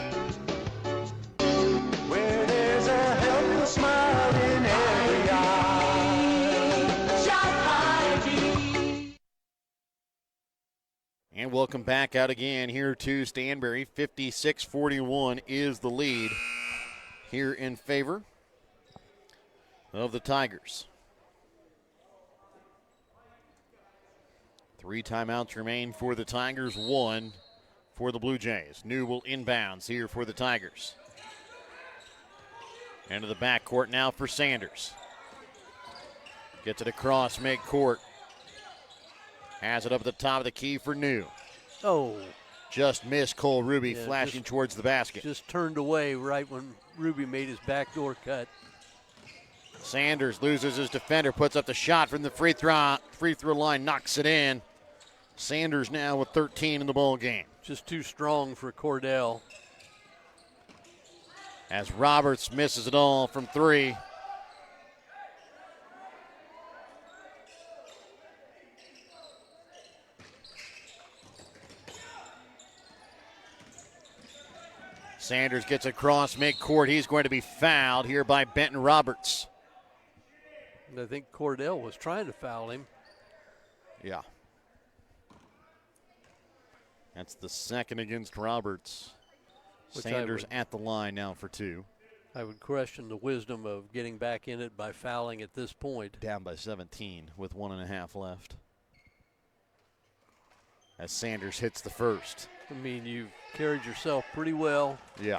[SPEAKER 8] Where there's a helpful smile in every eye. Shop Hy-Vee.
[SPEAKER 1] And welcome back out again here to Stanberry. 56-41 is the lead here in favor of the Tigers. 3 timeouts remain for the Tigers, 1 for the Blue Jays. New will inbounds here for the Tigers. Into the backcourt now for Sanders. Gets it across midcourt. Has it up at the top of the key for New.
[SPEAKER 2] Oh.
[SPEAKER 1] Just missed Cole Ruby, flashing towards the basket.
[SPEAKER 2] Just turned away right when Ruby made his backdoor cut.
[SPEAKER 1] Sanders loses his defender, puts up the shot from the free throw line, knocks it in. Sanders now with 13 in the ball game.
[SPEAKER 2] Just too strong for Cordell.
[SPEAKER 1] As Roberts misses it all from 3. Sanders gets across midcourt. He's going to be fouled here by Benton Roberts.
[SPEAKER 2] I think Cordell was trying to foul him.
[SPEAKER 1] Yeah. That's the second against Roberts. Sanders at the line now for 2.
[SPEAKER 2] I would question the wisdom of getting back in it by fouling at this point.
[SPEAKER 1] Down by 17 with 1.5 left. As Sanders hits the first.
[SPEAKER 2] I mean, you've carried yourself pretty well.
[SPEAKER 1] Yeah.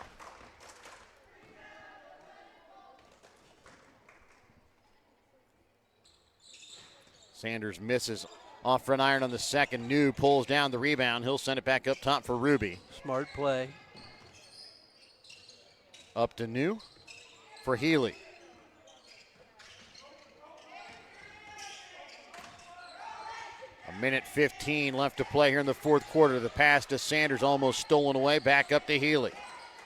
[SPEAKER 1] Sanders misses off front iron on the second. New pulls down the rebound. He'll send it back up top for Ruby.
[SPEAKER 2] Smart play.
[SPEAKER 1] Up to New for Healy. A minute 15 left to play here in the fourth quarter. The pass to Sanders almost stolen away. Back up to Healy.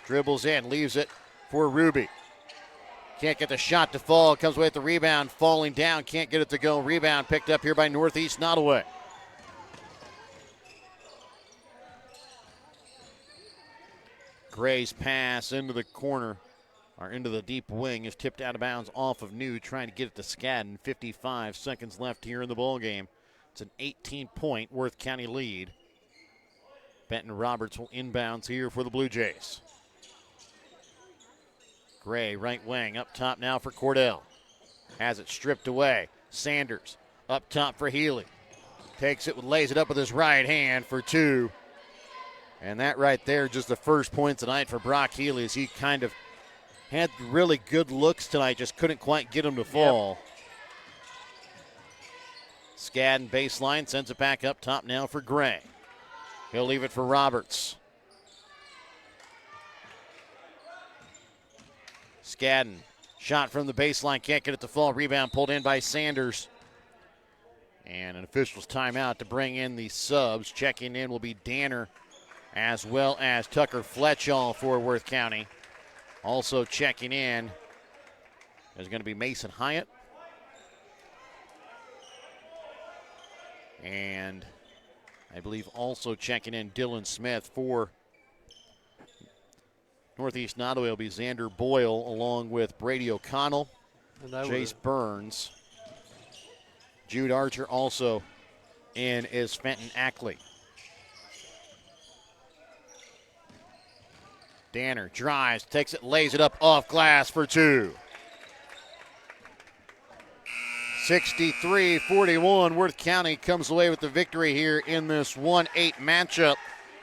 [SPEAKER 1] Dribbles in, leaves it for Ruby. Can't get the shot to fall. Comes away with the rebound, falling down. Can't get it to go. Rebound picked up here by Northeast Nodaway. Gray's pass into the corner, or into the deep wing, is tipped out of bounds off of New, trying to get it to Skadden. 55 seconds left here in the ball game. It's an 18-point Worth County lead. Benton Roberts will inbounds here for the Blue Jays. Gray, right wing, up top now for Cordell. Has it stripped away. Sanders, up top for Healy. Takes it, lays it up with his right hand for 2. And that right there, just the first point tonight for Brock Healy, as he kind of had really good looks tonight, just couldn't quite get him to fall. Yep. Skadden baseline, sends it back up top now for Gray. He'll leave it for Roberts. Skadden, shot from the baseline, can't get it to fall. Rebound pulled in by Sanders. And an official's timeout to bring in the subs. Checking in will be Danner as well as Tucker Fletchall for Worth County. Also checking in is going to be Mason Hyatt. And I believe also checking in Dylan Smith for Northeast Nodaway will be Xander Boyle along with Brady O'Connell, Jace Burns. Jude Archer also in is Fenton Ackley. Danner drives, takes it, lays it up off glass for 2. 63-41, Worth County comes away with the victory here in this 1-8 matchup.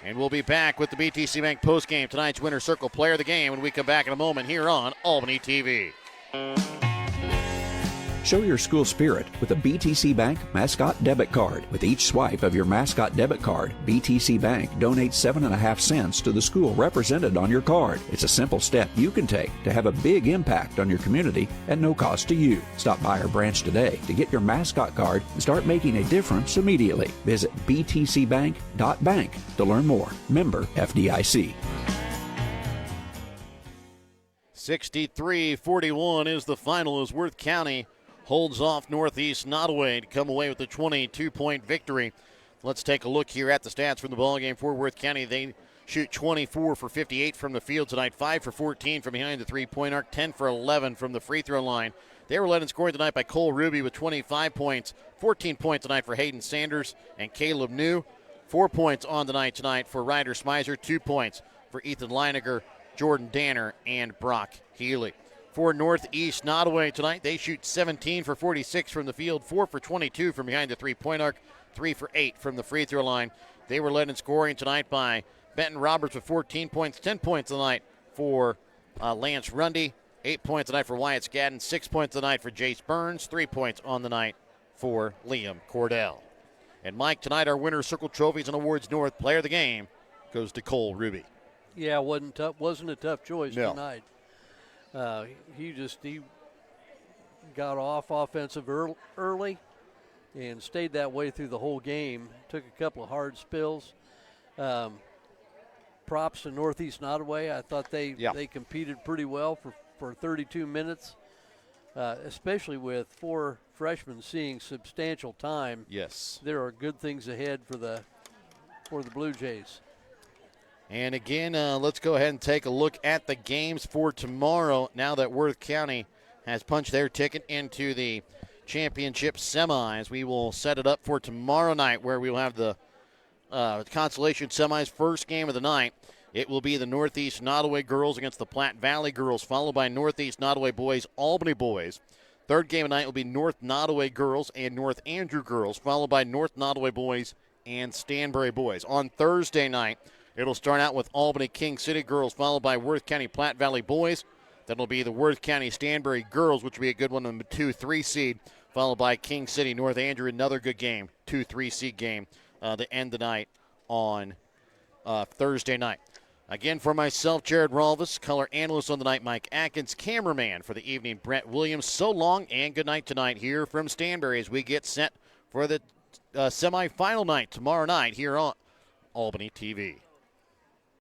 [SPEAKER 1] And we'll be back with the BTC Bank postgame, tonight's Winner Circle Player of the Game, when we come back in a moment here on Albany TV.
[SPEAKER 3] Show your school spirit with a BTC Bank Mascot Debit Card. With each swipe of your Mascot Debit Card, BTC Bank donates 7.5 cents to the school represented on your card. It's a simple step you can take to have a big impact on your community at no cost to you. Stop by our branch today to get your Mascot card and start making a difference immediately. Visit btcbank.bank to learn more. Member FDIC.
[SPEAKER 1] 63-41 is the final as Worth County holds off Northeast Nodaway to come away with a 22-point victory. Let's take a look here at the stats from the ballgame for Worth County. They shoot 24 for 58 from the field tonight, 5 for 14 from behind the three-point arc, 10 for 11 from the free throw line. They were led in scoring tonight by Cole Ruby with 25 points, 14 points tonight for Hayden Sanders and Caleb New, 4 points on the night tonight for Ryder Smizer, 2 points for Ethan Leineger, Jordan Danner, and Brock Healy. For Northeast Nodaway tonight, they shoot 17 for 46 from the field, 4 for 22 from behind the three-point arc, 3 for 8 from the free throw line. They were led in scoring tonight by Benton Roberts with 14 points, 10 points tonight for Lance Rundy, 8 points tonight for Wyatt Skadden, 6 points tonight for Jace Burns, 3 points on the night for Liam Cordell. And Mike, tonight our winner circle trophies and awards North player of the game goes to Cole Ruby.
[SPEAKER 2] Yeah, wasn't a tough choice
[SPEAKER 1] No.
[SPEAKER 2] tonight. He got off offensive early and stayed that way through the whole game. Took a couple of hard spills. Props to Northeast Nodaway. I thought they competed pretty well for 32 minutes, especially with 4 freshmen seeing substantial time.
[SPEAKER 1] Yes.
[SPEAKER 2] There are good things ahead for the Blue Jays.
[SPEAKER 1] And again, let's go ahead and take a look at the games for tomorrow now that Worth County has punched their ticket into the championship semis. We will set it up for tomorrow night where we will have the consolation semis first game of the night. It will be the Northeast Nodaway girls against the Platte Valley girls, followed by Northeast Nodaway boys, Albany boys. Third game of the night will be North Nodaway girls and North Andrew girls, followed by North Nodaway boys and Stanberry boys. On Thursday night, it'll start out with Albany King City girls, followed by Worth County Platte Valley boys. That'll be the Worth County Stanberry girls, which will be a good one on the 2-3 seed, followed by King City North Andrew, another good game, 2-3 seed game to end the night on Thursday night. Again, for myself, Jared Rolvis, color analyst on the night, Mike Atkins, cameraman for the evening, Brett Williams. So long and good night tonight here from Stanberry as we get set for the semifinal night tomorrow night here on Albany TV.